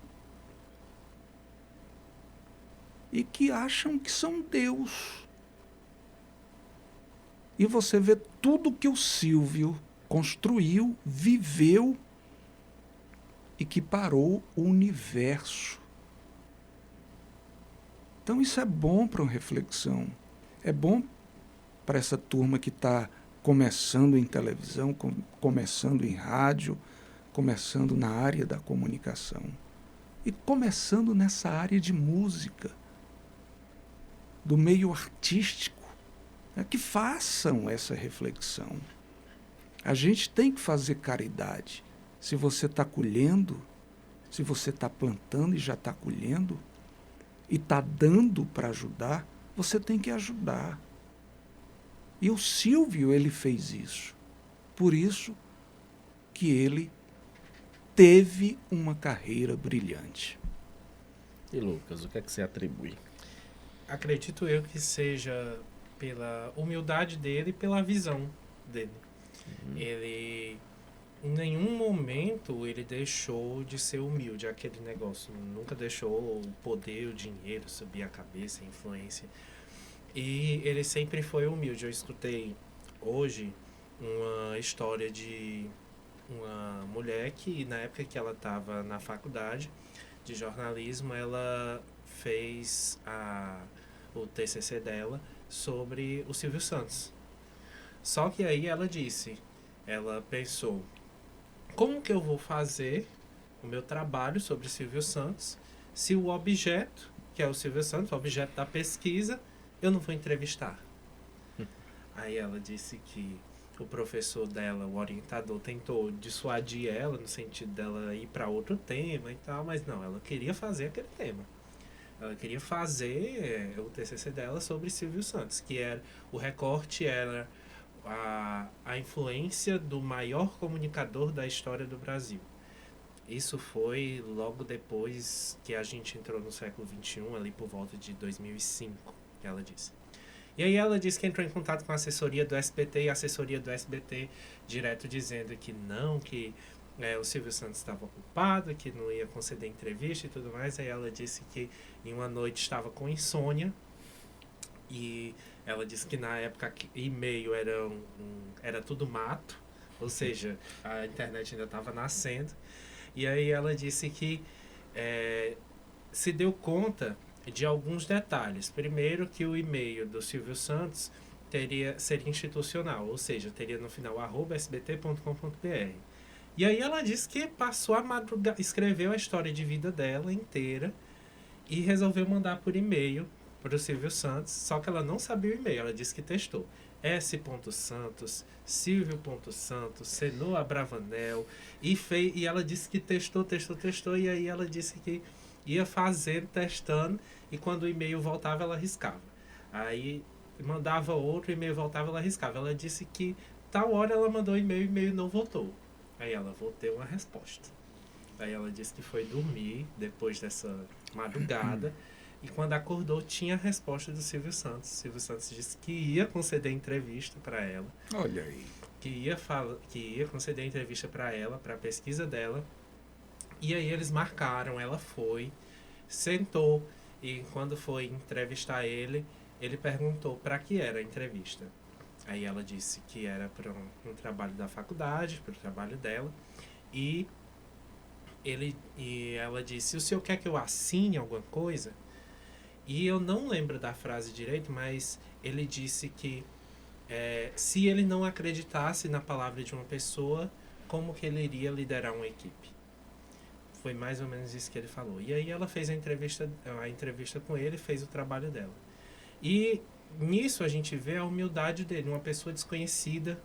e que acham que são Deus. E você vê tudo que o Silvio construiu, viveu e que parou o universo. Então isso é bom para uma reflexão. É bom para essa turma que está começando em televisão, começando em rádio, começando na área da comunicação e começando nessa área de música, do meio artístico, que façam essa reflexão. A gente tem que fazer caridade. Se você está colhendo, se você está plantando e já está colhendo, e está dando para ajudar, você tem que ajudar. E o Silvio, ele fez isso. Por isso que ele teve uma carreira brilhante. E Lucas, o que é que você atribui? Acredito eu que seja pela humildade dele e pela visão dele. Ele, em nenhum momento, ele deixou de ser humilde, aquele negócio. Nunca deixou o poder, o dinheiro subir a cabeça, a influência. E ele sempre foi humilde. Eu escutei hoje uma história de uma mulher que, na época que ela estava na faculdade de jornalismo, ela fez o TCC dela sobre o Silvio Santos. Só que aí ela pensou, como que eu vou fazer o meu trabalho sobre Silvio Santos se o objeto, que é o Silvio Santos, o objeto da pesquisa, eu não vou entrevistar? Aí ela disse que o professor dela, o orientador, tentou dissuadir ela no sentido dela ir para outro tema e tal, mas não, ela queria fazer aquele tema. Ela queria fazer o TCC dela sobre Silvio Santos, que era o recorte, era a influência do maior comunicador da história do Brasil. Isso foi logo depois que a gente entrou no século XXI, ali por volta de 2005, que ela disse. E aí ela disse que entrou em contato com a assessoria do SBT, e a assessoria do SBT direto dizendo que não, que o Silvio Santos estava ocupado, que não ia conceder entrevista e tudo mais. Aí ela disse que em uma noite estava com insônia, e ela disse que na época e-mail era tudo mato, ou seja, a internet ainda estava nascendo. E aí ela disse que se deu conta de alguns detalhes. Primeiro, que o e-mail do Silvio Santos seria institucional, ou seja, teria no final @sbt.com.br. E aí ela disse que passou a madrugada, escreveu a história de vida dela inteira e resolveu mandar por e-mail para o Silvio Santos, só que ela não sabia o e-mail, ela disse que testou. S.Santos, Silvio.Santos, Senoa Bravanel, e ela disse que testou, e aí ela disse que ia fazendo, testando, e quando o e-mail voltava, ela riscava. Aí mandava outro, o e-mail voltava, ela riscava. Ela disse que tal hora ela mandou o e-mail não voltou. Aí ela voltou uma resposta. Aí ela disse que foi dormir depois dessa madrugada, e quando acordou tinha a resposta do Silvio Santos. Silvio Santos disse que ia conceder entrevista para ela. Olha aí. Que ia conceder entrevista para ela, para a pesquisa dela. E aí eles marcaram, ela foi, sentou, e quando foi entrevistar ele perguntou para que era a entrevista. Aí ela disse que era para um trabalho da faculdade, para o trabalho dela, e ela disse: o senhor quer que eu assine alguma coisa? E eu não lembro da frase direito, mas ele disse que se ele não acreditasse na palavra de uma pessoa, como que ele iria liderar uma equipe? Foi mais ou menos isso que ele falou. E aí ela fez a entrevista com ele, fez o trabalho dela. E nisso a gente vê a humildade dele, uma pessoa desconhecida,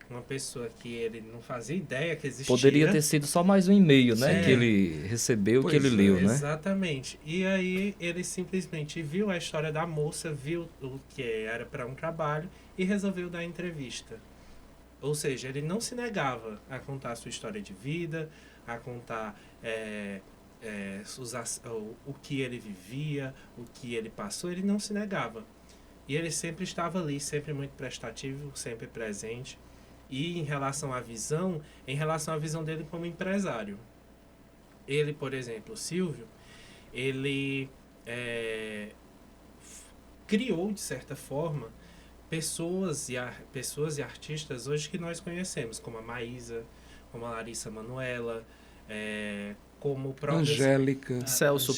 uma pessoa que ele não fazia ideia que existia. Poderia ter sido só mais um e-mail, né? É. Que ele recebeu, Pois que ele é, leu, né? Exatamente. E aí ele simplesmente viu a história da moça, viu o que era para um trabalho e resolveu dar a entrevista. Ou seja, ele não se negava a contar a sua história de vida, a contar o que ele vivia, o que ele passou, ele não se negava. E ele sempre estava ali, sempre muito prestativo, sempre presente. E em relação à visão dele como empresário. Ele, por exemplo, o Silvio, ele criou, de certa forma, pessoas e artistas hoje que nós conhecemos, como a Maísa, como a Larissa Manoela, como o próprio Angélica. Celso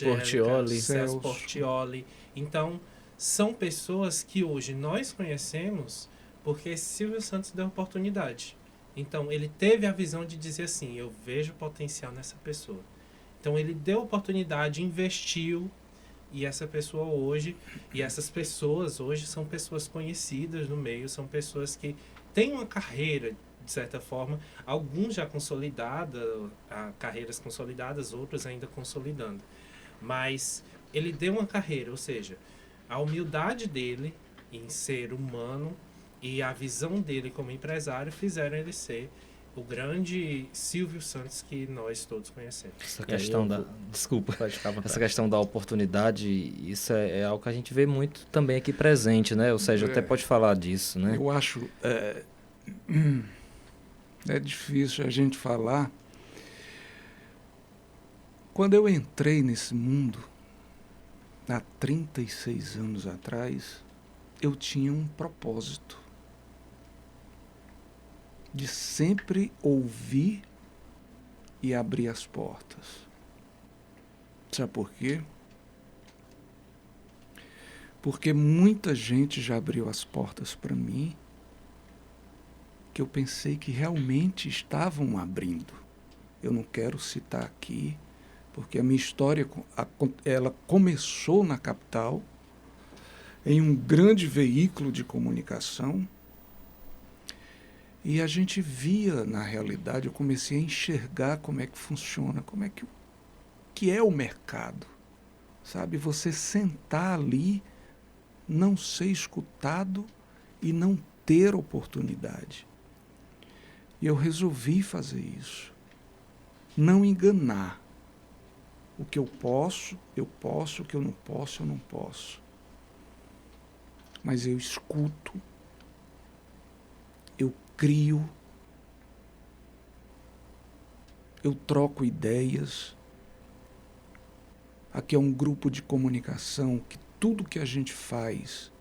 Portiolli. Então, são pessoas que hoje nós conhecemos porque Silvio Santos deu oportunidade. Então, ele teve a visão de dizer assim: eu vejo potencial nessa pessoa. Então, ele deu oportunidade, investiu, e essas pessoas hoje são pessoas conhecidas no meio, são pessoas que têm uma carreira, de certa forma, alguns já consolidadas, carreiras consolidadas, outros ainda consolidando. Mas ele deu uma carreira, ou seja, a humildade dele em ser humano e a visão dele como empresário fizeram ele ser o grande Silvio Santos que nós todos conhecemos. Essa questão Desculpa. Pode ficar à vontade. Essa questão da oportunidade, isso é algo que a gente vê muito também aqui presente, né? Ou seja, até pode falar disso, né? Eu acho... É difícil a gente falar. Quando eu entrei nesse mundo, há 36 anos atrás, eu tinha um propósito de sempre ouvir e abrir as portas. Sabe por quê? Porque muita gente já abriu as portas para mim que eu pensei que realmente estavam abrindo. Eu não quero citar aqui, porque a minha história ela começou na capital, em um grande veículo de comunicação, e a gente via, na realidade, eu comecei a enxergar como é que funciona, como é que é o mercado. Sabe, você sentar ali, não ser escutado e não ter oportunidade. E eu resolvi fazer isso. Não enganar. O que eu posso, o que eu não posso. Mas eu escuto, eu crio, eu troco ideias. Aqui é um grupo de comunicação que tudo que a gente faz,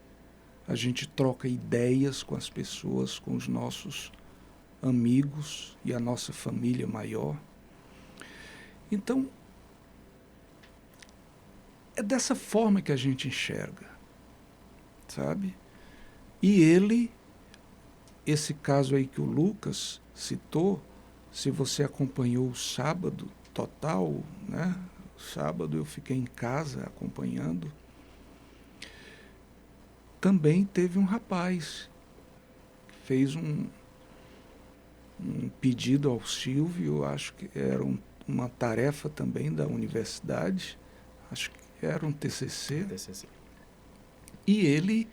a gente troca ideias com as pessoas, com os nossos amigos e a nossa família maior. Então, É dessa forma que a gente enxerga, sabe? E ele, esse caso aí que o Lucas citou, se você acompanhou o sábado total, né? Sábado eu fiquei em casa acompanhando. Também teve um rapaz que fez um pedido ao Silvio, acho que era uma tarefa também da universidade, acho que era um TCC. E ele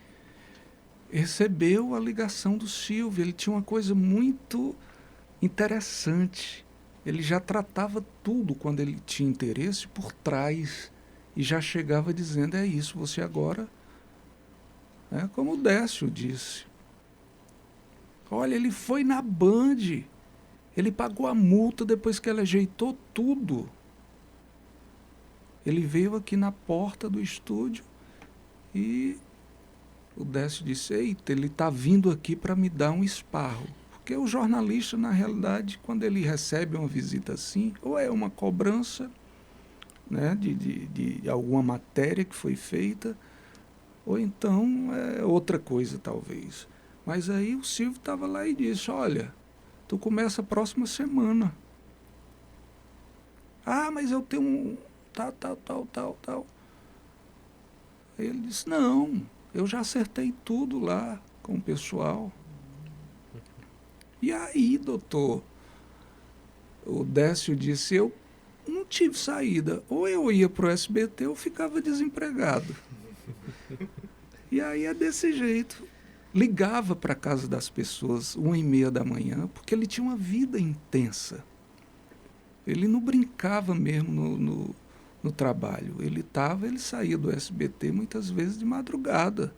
recebeu a ligação do Silvio. Ele tinha uma coisa muito interessante. Ele já tratava tudo, quando ele tinha interesse, por trás. E já chegava dizendo, é isso, você agora... como o Décio disse. Olha, ele foi na Band. Ele pagou a multa depois que ela ajeitou tudo. Ele veio aqui na porta do estúdio e o Décio disse, eita, ele está vindo aqui para me dar um esparro. Porque o jornalista, na realidade, quando ele recebe uma visita assim, ou é uma cobrança, né, de alguma matéria que foi feita, ou então é outra coisa, talvez. Mas aí o Silvio estava lá e disse, olha, tu começa a próxima semana. Ah, mas eu tenho um... tal. Aí ele disse, não, eu já acertei tudo lá com o pessoal. E aí, doutor, o Décio disse, eu não tive saída. Ou eu ia para o SBT ou ficava desempregado. E aí é desse jeito. Ligava para a casa das pessoas 1h30 da manhã, porque ele tinha uma vida intensa. Ele não brincava mesmo no trabalho. Ele saía do SBT muitas vezes de madrugada.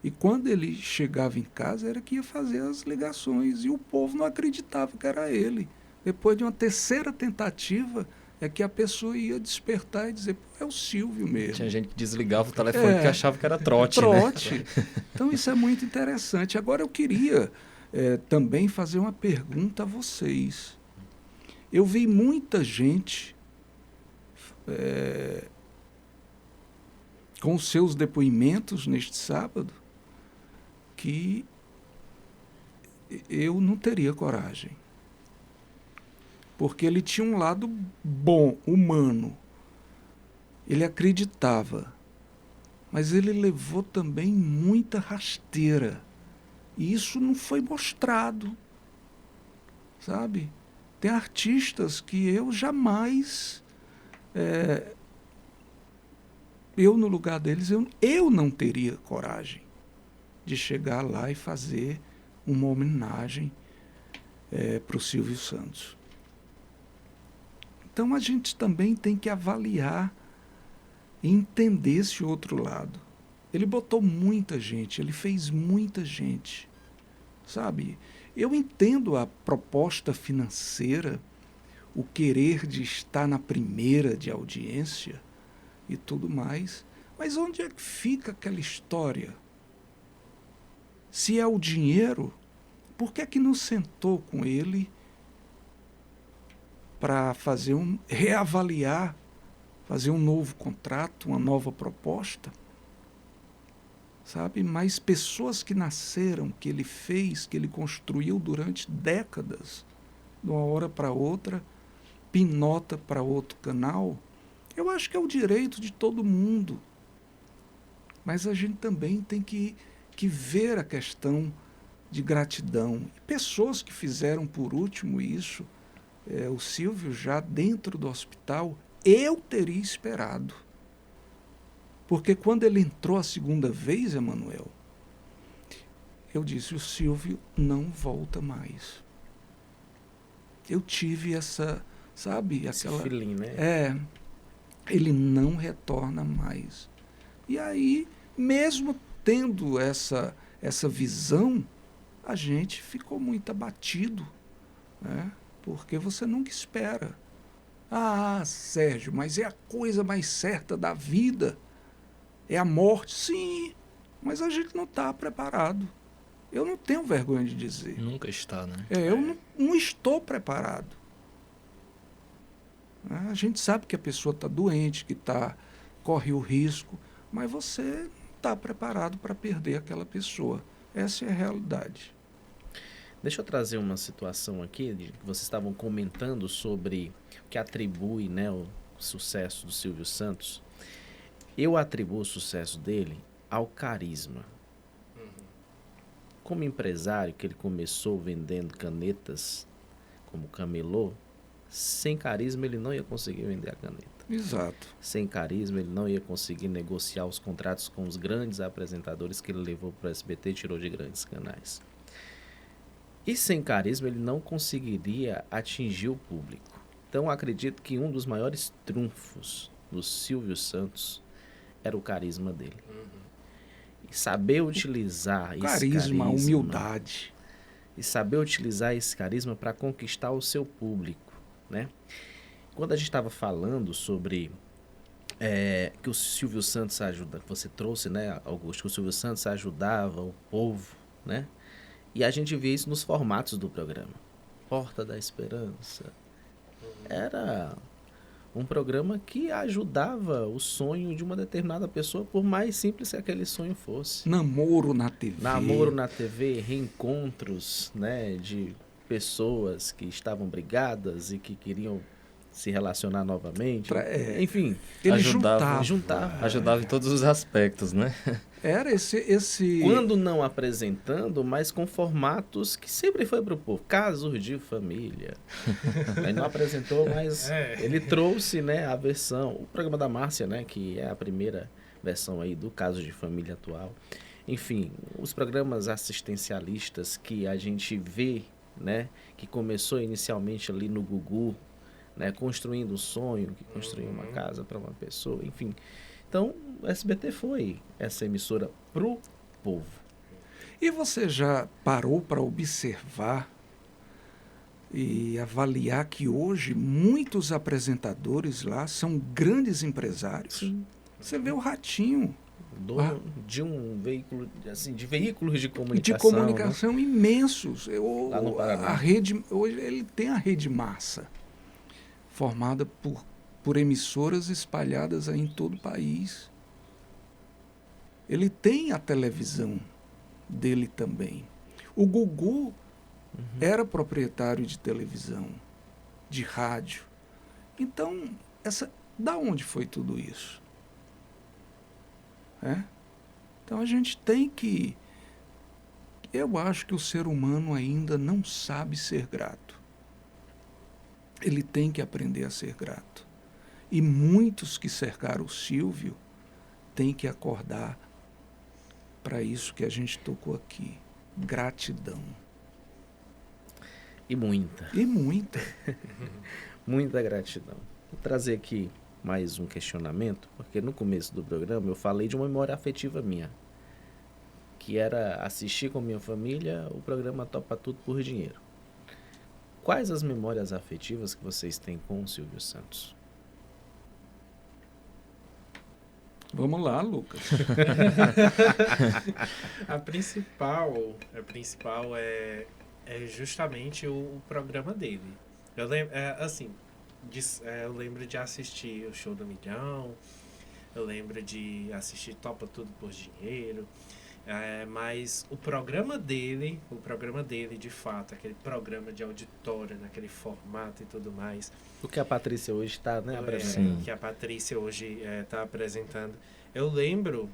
E quando ele chegava em casa, era que ia fazer as ligações. E o povo não acreditava que era ele. Depois de uma terceira tentativa, é que a pessoa ia despertar e dizer, é o Silvio mesmo. Tinha gente que desligava o telefone porque achava que era trote, né? Então isso é muito interessante. Agora eu queria também fazer uma pergunta a vocês. Eu vi muita gente com os seus depoimentos neste sábado que eu não teria coragem. Porque ele tinha um lado bom, humano. Ele acreditava. Mas ele levou também muita rasteira. E isso não foi mostrado. Sabe? Tem artistas que eu jamais... eu, no lugar deles, eu não teria coragem de chegar lá e fazer uma homenagem para o Silvio Santos. Então, a gente também tem que avaliar e entender esse outro lado. Ele botou muita gente, ele fez muita gente, sabe? Eu entendo a proposta financeira, o querer de estar na primeira de audiência e tudo mais, mas onde é que fica aquela história? Se é o dinheiro, por que é que não sentou com ele para reavaliar, fazer um novo contrato, uma nova proposta? Sabe? Mas pessoas que nasceram, que ele fez, que ele construiu durante décadas, de uma hora para outra, pinota para outro canal, eu acho que é o direito de todo mundo. Mas a gente também tem que ver a questão de gratidão. Pessoas que fizeram por último isso, o Silvio já dentro do hospital, eu teria esperado. Porque quando ele entrou a segunda vez, Emanuel, eu disse, o Silvio não volta mais. Eu tive essa, sabe? Aquela feeling, né? Ele não retorna mais. E aí, mesmo tendo essa visão, a gente ficou muito abatido, né? Porque você nunca espera. Ah, Sérgio, mas é a coisa mais certa da vida. É a morte. Sim, mas a gente não está preparado. Eu não tenho vergonha de dizer. Nunca está, né? Eu não estou preparado. A gente sabe que a pessoa está doente, que está corre o risco, mas você está preparado para perder aquela pessoa. Essa é a realidade. Deixa eu trazer uma situação aqui, que vocês estavam comentando sobre o que atribui, né, o sucesso do Silvio Santos. Eu atribuo o sucesso dele ao carisma. Como empresário, que ele começou vendendo canetas como camelô, sem carisma ele não ia conseguir vender a caneta. Exato. Sem carisma ele não ia conseguir negociar os contratos com os grandes apresentadores que ele levou para o SBT e tirou de grandes canais. E sem carisma ele não conseguiria atingir o público. Então acredito que um dos maiores trunfos do Silvio Santos era o carisma dele. E saber utilizar esse carisma, A humildade. E saber utilizar esse carisma para conquistar o seu público, né? Quando a gente estava falando sobre que o Silvio Santos ajuda, você trouxe, né, Augusto, que o Silvio Santos ajudava o povo, né? E a gente vê isso nos formatos do programa. Porta da Esperança. Era um programa que ajudava o sonho de uma determinada pessoa, por mais simples que aquele sonho fosse. Namoro na TV. Namoro na TV, reencontros, né, de pessoas que estavam brigadas e que queriam se relacionar novamente. Enfim, ele juntava. Ajudava em todos os aspectos, né? Era esse... Quando não apresentando, mas com formatos que sempre foi para o povo. Casos de família. Ele não apresentou, mas ele trouxe, né, a versão. O programa da Márcia, né, que é a primeira versão aí do Caso de Família atual. Enfim, os programas assistencialistas que a gente vê, né, que começou inicialmente ali no Gugu, né, construindo um sonho, que construiu uma casa para uma pessoa, enfim. Então, o SBT foi essa emissora pro povo. E você já parou para observar e avaliar que hoje muitos apresentadores lá são grandes empresários? Sim. Você vê o Ratinho. Dono de um veículo, assim, de veículos de comunicação. De comunicação, né? Imensos. Lá no Paraná. A rede, hoje ele tem a Rede Massa, formada por emissoras espalhadas aí em todo o país. Ele tem a televisão dele também. O Gugu era proprietário de televisão, de rádio. Então, da onde foi tudo isso? Então a gente tem que... Eu acho que o ser humano ainda não sabe ser grato. Ele tem que aprender a ser grato. E muitos que cercaram o Silvio têm que acordar para isso que a gente tocou aqui. Gratidão. E muita. E muita. Muita gratidão. Vou trazer aqui mais um questionamento, porque no começo do programa eu falei de uma memória afetiva minha, que era assistir com minha família o programa Topa Tudo por Dinheiro. Quais as memórias afetivas que vocês têm com o Silvio Santos? Vamos lá, Lucas. A principal é justamente o programa dele. Eu lembro, eu lembro de assistir o Show do Milhão, eu lembro de assistir Topa Tudo por Dinheiro, mas o programa dele, de fato, aquele programa de auditório, naquele formato e tudo mais. O que a Patrícia hoje está, né, apresentando. Que a Patrícia hoje está apresentando. Eu lembro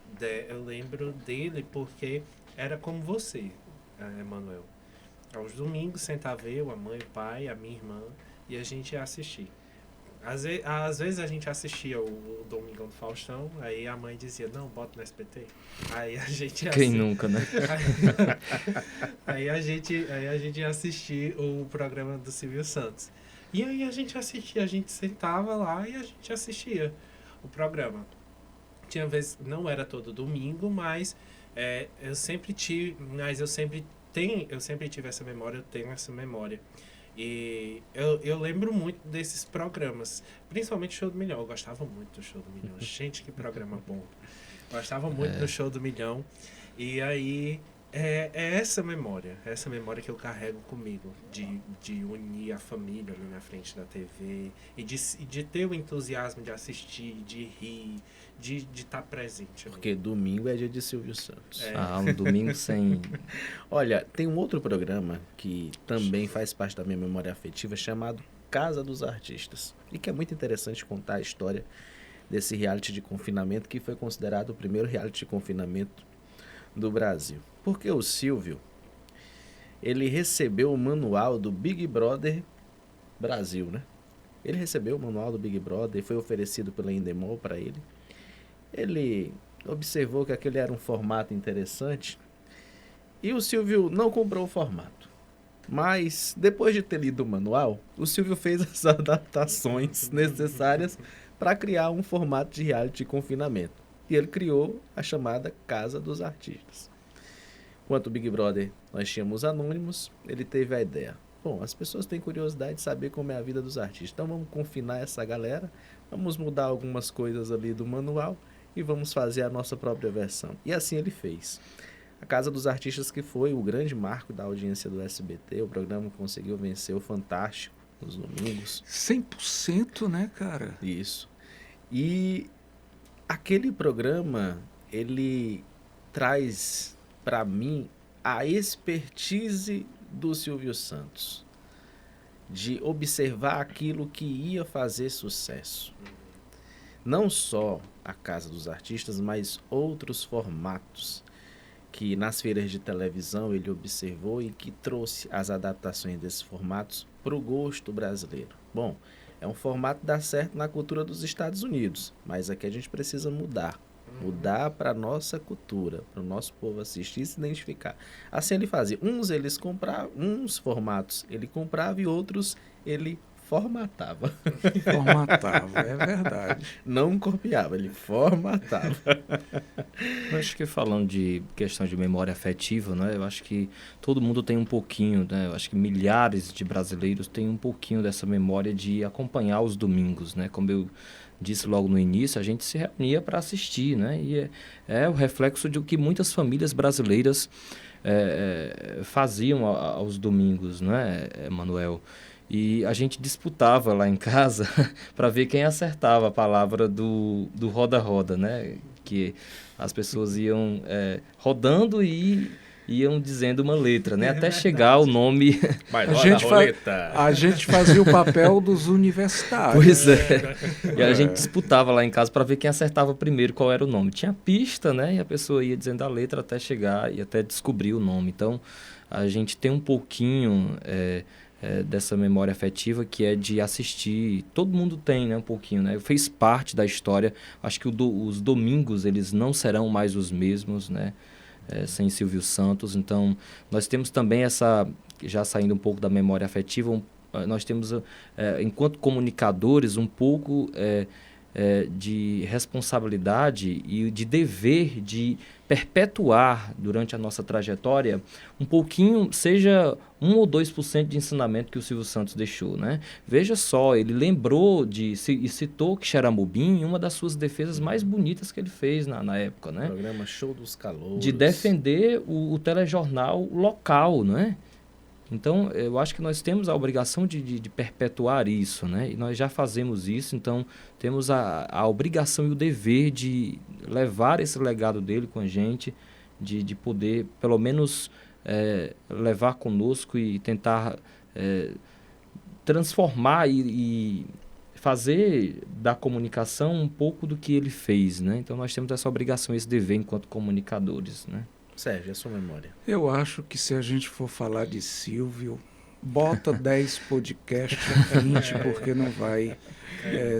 dele porque era como você, Emanuel. Aos domingos sentava eu, a mãe, o pai, a minha irmã, e a gente ia assistir. Às vezes a gente assistia o Domingão do Faustão, aí a mãe dizia, não, bota no SBT. Aí a gente Quem nunca, né? Aí a gente ia assistir o programa do Silvio Santos. E aí a gente assistia, a gente sentava lá e a gente assistia o programa. Tinha vezes, não era todo domingo, mas eu sempre tive essa memória, eu tenho essa memória. E eu lembro muito desses programas, principalmente o Show do Milhão. Eu gostava muito do Show do Milhão. Gente, que programa bom. Gostava muito do Show do Milhão. E aí, é essa memória que eu carrego comigo, de unir a família ali na frente da TV, e de ter o entusiasmo de assistir, de rir, de estar presente. Porque domingo é dia de Silvio Santos. Um domingo sem... Olha, tem um outro programa que também faz parte da minha memória afetiva, chamado Casa dos Artistas. E que é muito interessante contar a história desse reality de confinamento, que foi considerado o primeiro reality de confinamento do Brasil. Porque o Silvio, ele recebeu o manual do Big Brother Brasil, né? Ele recebeu o manual do Big Brother, foi oferecido pela Endemol para ele. Ele observou que aquele era um formato interessante e o Silvio não comprou o formato. Mas, depois de ter lido o manual, o Silvio fez as adaptações necessárias para criar um formato de reality de confinamento. E ele criou a chamada Casa dos Artistas. Enquanto o Big Brother nós tínhamos anônimos, ele teve a ideia. Bom, as pessoas têm curiosidade de saber como é a vida dos artistas. Então vamos confinar essa galera, vamos mudar algumas coisas ali do manual e vamos fazer a nossa própria versão. E assim ele fez. A Casa dos Artistas, que foi o grande marco da audiência do SBT, o programa conseguiu vencer o Fantástico nos domingos. 100%, né, cara? Isso. E aquele programa, ele traz para mim a expertise do Silvio Santos, de observar aquilo que ia fazer sucesso. Não só a Casa dos Artistas, mas outros formatos que nas feiras de televisão ele observou e que trouxe as adaptações desses formatos para o gosto brasileiro. Bom, é um formato que dá certo na cultura dos Estados Unidos, mas aqui a gente precisa mudar para a nossa cultura, para o nosso povo assistir e se identificar. Assim ele fazia. Uns formatos ele comprava e outros ele formatava. Formatava, é verdade. Não copiava, ele formatava. Eu acho que falando de questão de memória afetiva, né? Eu acho que todo mundo tem um pouquinho, né? Eu acho que milhares de brasileiros têm um pouquinho dessa memória de acompanhar os domingos, né? Como eu disse logo no início, a gente se reunia para assistir, né? E é o reflexo de o que muitas famílias brasileiras faziam aos domingos, né, Manuel? E a gente disputava lá em casa para ver quem acertava a palavra do roda-roda, né? Que as pessoas iam rodando e iam dizendo uma letra, né? Até chegar o nome... A gente fazia o papel dos universitários. Pois é. E a gente disputava lá em casa para ver quem acertava primeiro qual era o nome. Tinha pista, né? E a pessoa ia dizendo a letra até chegar e até descobrir o nome. Então, a gente tem um pouquinho dessa memória afetiva que é de assistir. Todo mundo tem, né? Um pouquinho, né? Fez parte da história. Acho que os domingos, eles não serão mais os mesmos, né? Sem Silvio Santos. Então, nós temos também já saindo um pouco da memória afetiva, nós temos, enquanto comunicadores, um pouco de responsabilidade e de dever de perpetuar durante a nossa trajetória um pouquinho, seja 1 ou 2% de ensinamento que o Silvio Santos deixou, né? Veja só, ele lembrou e citou Xeramubim, uma das suas defesas mais bonitas que ele fez na época, né? O programa Show dos Calouros. De defender o telejornal local, né? Então, eu acho que nós temos a obrigação de perpetuar isso, né? E nós já fazemos isso, então temos a obrigação e o dever de levar esse legado dele com a gente, de poder, pelo menos, levar conosco e tentar transformar e fazer da comunicação um pouco do que ele fez, né? Então, nós temos essa obrigação, esse dever enquanto comunicadores, né? Sérgio, a sua memória? Eu acho que se a gente for falar de Silvio, bota 10 podcasts, 20, porque não vai.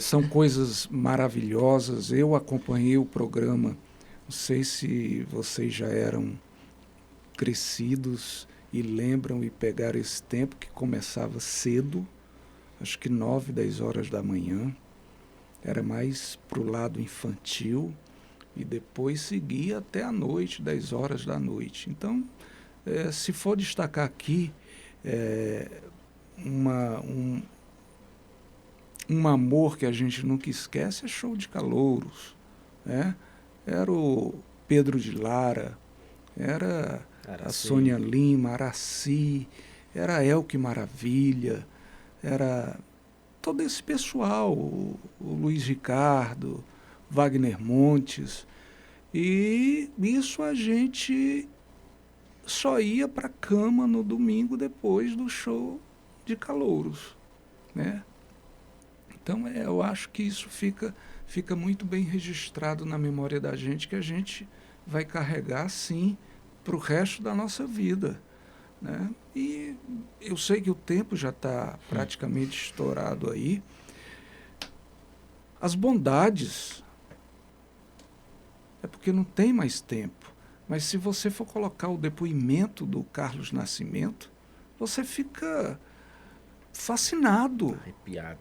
São coisas maravilhosas. Eu acompanhei o programa, não sei se vocês já eram crescidos e lembram e pegaram esse tempo que começava cedo, acho que 9, 10 horas da manhã. Era mais para o lado infantil. E depois seguia até a noite, 10 horas da noite. Então, se for destacar aqui um amor que a gente nunca esquece, é Show de Calouros, né? Era o Pedro de Lara, era a Sônia Lima, Araci, era Elke Maravilha, era todo esse pessoal, o Luiz Ricardo, Wagner Montes. E isso a gente só ia para a cama no domingo depois do show de calouros, né? Então eu acho que isso fica muito bem registrado na memória da gente, que a gente vai carregar, sim, para o resto da nossa vida, né? E eu sei que o tempo já está praticamente estourado aí. As bondades, é porque não tem mais tempo, mas se você for colocar o depoimento do Carlos Nascimento, você fica fascinado. Arrepiado.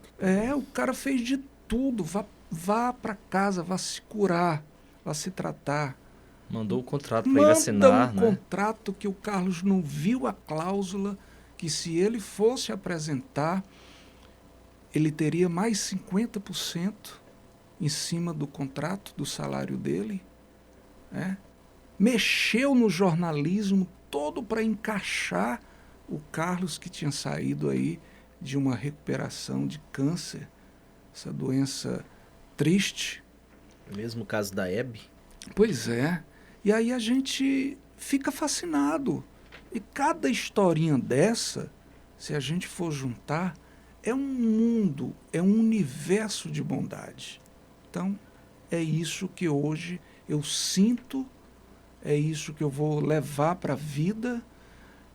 O cara fez de tudo. Vá para casa, vá se curar, vá se tratar. Mandou o contrato para ele assinar, né? Contrato que o Carlos não viu a cláusula que se ele fosse apresentar, ele teria mais 50% em cima do contrato, do salário dele. Né? Mexeu no jornalismo todo para encaixar o Carlos, que tinha saído aí de uma recuperação de câncer, essa doença triste. Mesmo o caso da Hebe. Pois é. E aí a gente fica fascinado. E cada historinha dessa, se a gente for juntar, é um mundo, é um universo de bondade. Então, é isso que hoje eu sinto, é isso que eu vou levar para a vida.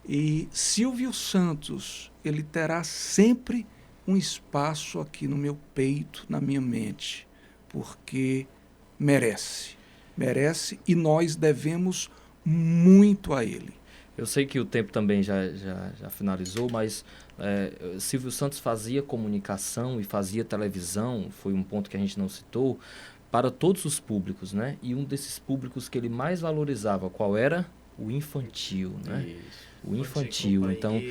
E Silvio Santos, ele terá sempre um espaço aqui no meu peito, na minha mente, porque merece e nós devemos muito a ele. Eu sei que o tempo também já finalizou, mas Silvio Santos fazia comunicação e fazia televisão, foi um ponto que a gente não citou, para todos os públicos, né? E um desses públicos que ele mais valorizava, qual era? O infantil, né? Isso. O infantil. Então,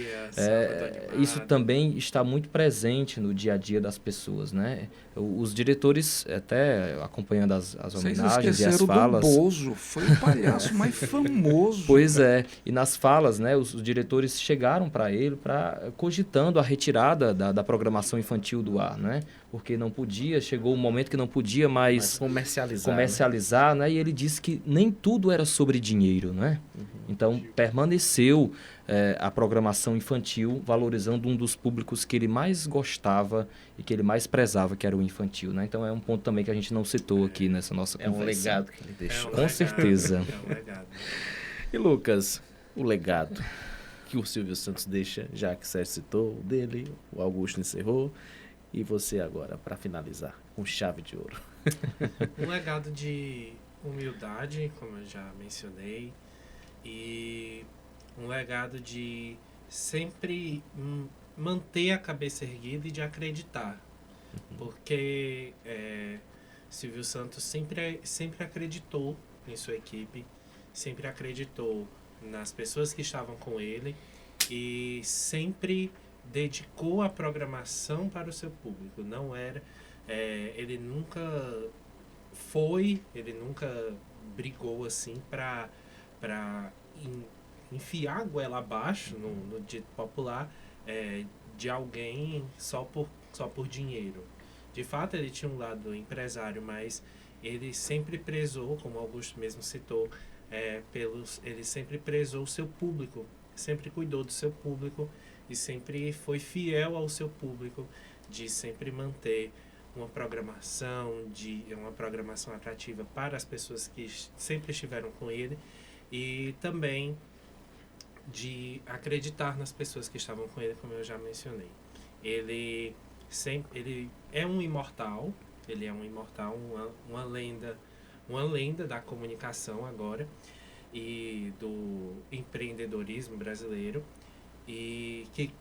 isso também está muito presente no dia a dia das pessoas, né? Os diretores, até acompanhando as homenagens e as falas... do Bozo, foi o palhaço mais famoso. Pois é, e nas falas, né, os diretores chegaram para ele, cogitando a retirada da programação infantil do ar, né? Porque não podia, chegou um momento que não podia mais comercializar, né? E ele disse que nem tudo era sobre dinheiro, né? Então, permaneceu a programação infantil, valorizando um dos públicos que ele mais gostava e que ele mais prezava, que era o infantil, né? Então, é um ponto também que a gente não citou aqui nessa nossa conversa. É um legado que ele deixou. Com certeza. É um legado. E, Lucas, o legado que o Silvio Santos deixa, já que o Sérgio citou o dele, o Augusto encerrou, e você agora, para finalizar, com chave de ouro. Um legado de humildade, como eu já mencionei, e um legado de sempre manter a cabeça erguida e de acreditar. Porque Silvio Santos sempre acreditou em sua equipe, sempre acreditou nas pessoas que estavam com ele e sempre dedicou a programação para o seu público. Não era... ele nunca brigou assim para enfiar a goela abaixo, no dito popular, de alguém só por dinheiro. De fato, ele tinha um lado empresário, mas ele sempre prezou, como Augusto mesmo citou, ele sempre prezou o seu público, sempre cuidou do seu público e sempre foi fiel ao seu público, de sempre manter uma programação atrativa para as pessoas que sempre estiveram com ele e também de acreditar nas pessoas que estavam com ele, como eu já mencionei. Ele é um imortal, uma lenda da comunicação agora e do empreendedorismo brasileiro, e que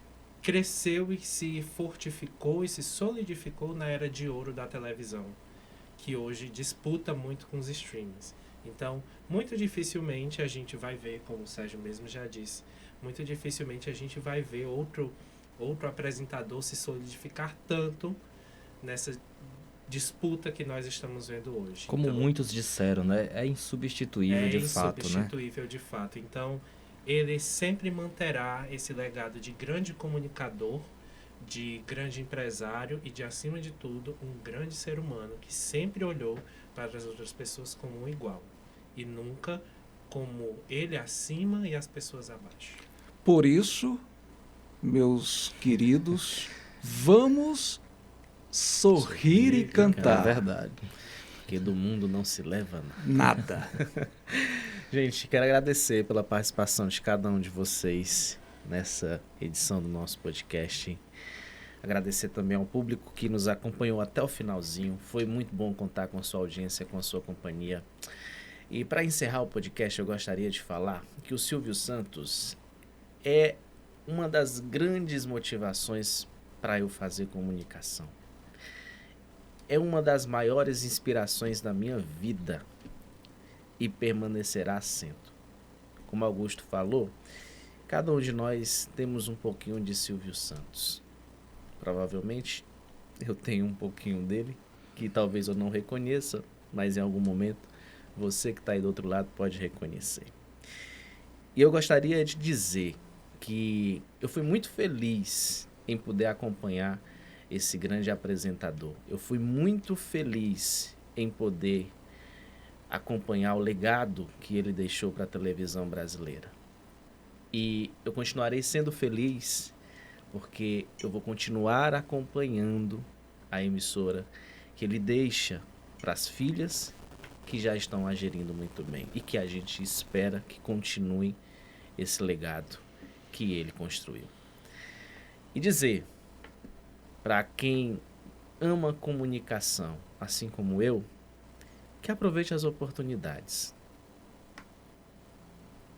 cresceu e se fortificou e se solidificou na era de ouro da televisão, que hoje disputa muito com os streams. Então, muito dificilmente a gente vai ver, como o Sérgio mesmo já disse, muito dificilmente a gente vai ver outro apresentador se solidificar tanto nessa disputa que nós estamos vendo hoje. Como então, muitos disseram, né? É insubstituível de fato, né? É insubstituível de fato. Então, ele sempre manterá esse legado de grande comunicador, de grande empresário e, de acima de tudo, um grande ser humano que sempre olhou para as outras pessoas como um igual e nunca como ele acima e as pessoas abaixo. Por isso, meus queridos, vamos sorrir e É cantar. verdade. Porque do mundo não se leva nada. Nada. Gente, quero agradecer pela participação de cada um de vocês nessa edição do nosso podcast. Agradecer também ao público que nos acompanhou até o finalzinho. Foi muito bom contar com a sua audiência, com a sua companhia. E para encerrar o podcast, eu gostaria de falar que o Silvio Santos é uma das grandes motivações para eu fazer comunicação. É uma das maiores inspirações da minha vida e permanecerá sendo. Como Augusto falou, cada um de nós temos um pouquinho de Silvio Santos. Provavelmente eu tenho um pouquinho dele, que talvez eu não reconheça, mas em algum momento você que está aí do outro lado pode reconhecer. E eu gostaria de dizer que eu fui muito feliz em poder acompanhar esse grande apresentador. Eu fui muito feliz em poder acompanhar o legado que ele deixou para a televisão brasileira. E eu continuarei sendo feliz porque eu vou continuar acompanhando a emissora que ele deixa para as filhas que já estão a gerindo muito bem e que a gente espera que continue esse legado que ele construiu. E dizer para quem ama comunicação, assim como eu, que aproveite as oportunidades.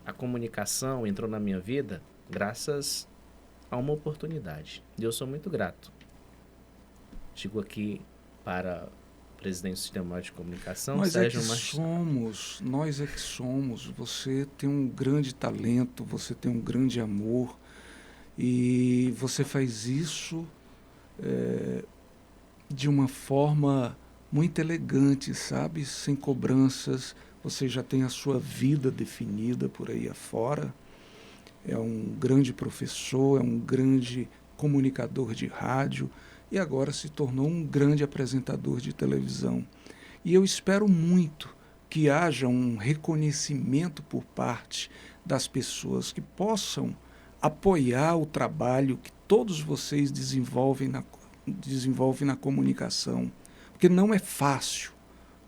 A comunicação entrou na minha vida graças a uma oportunidade. E eu sou muito grato. Digo aqui para o presidente do Sistema de Comunicação, Nós Sérgio nós é que somos. Você tem um grande talento, você tem um grande amor e você faz isso de uma forma muito elegante, sabe? Sem cobranças. Você já tem a sua vida definida por aí afora. É um grande professor, é um grande comunicador de rádio e agora se tornou um grande apresentador de televisão. E eu espero muito que haja um reconhecimento por parte das pessoas que possam apoiar o trabalho que todos vocês desenvolvem na comunicação. Porque não é fácil.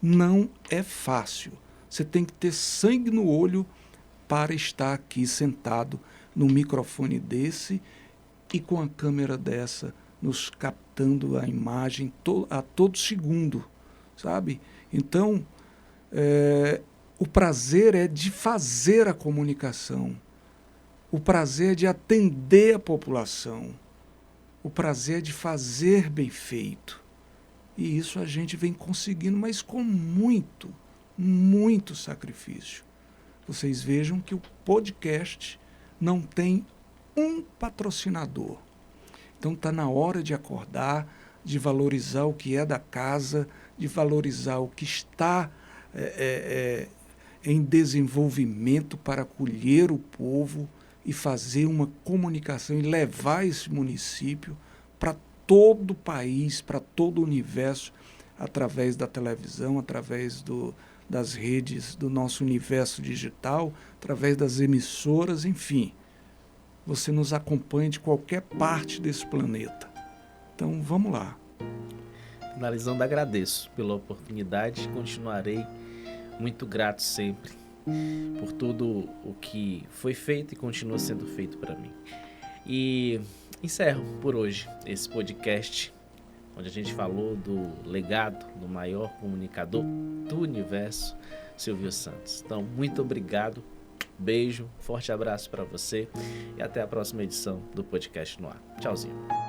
Não é fácil. Você tem que ter sangue no olho para estar aqui sentado num microfone desse e com a câmera dessa nos captando a imagem a todo segundo, sabe? Então, o prazer é de fazer a comunicação. O prazer é de atender a população. O prazer é de fazer bem feito. E isso a gente vem conseguindo, mas com muito, muito sacrifício. Vocês vejam que o podcast não tem um patrocinador. Então está na hora de acordar, de valorizar o que é da casa, de valorizar o que está em desenvolvimento para acolher o povo e fazer uma comunicação e levar esse município para todo o país, para todo o universo, através da televisão, através das redes do nosso universo digital, através das emissoras, enfim. Você nos acompanha de qualquer parte desse planeta. Então, vamos lá. Finalizando, agradeço pela oportunidade e continuarei muito grato sempre por tudo o que foi feito e continua sendo feito para mim. E encerro por hoje esse podcast, onde a gente falou do legado do maior comunicador do universo, Silvio Santos. Então, muito obrigado, beijo, forte abraço para você e até a próxima edição do Podcast no Ar. Tchauzinho.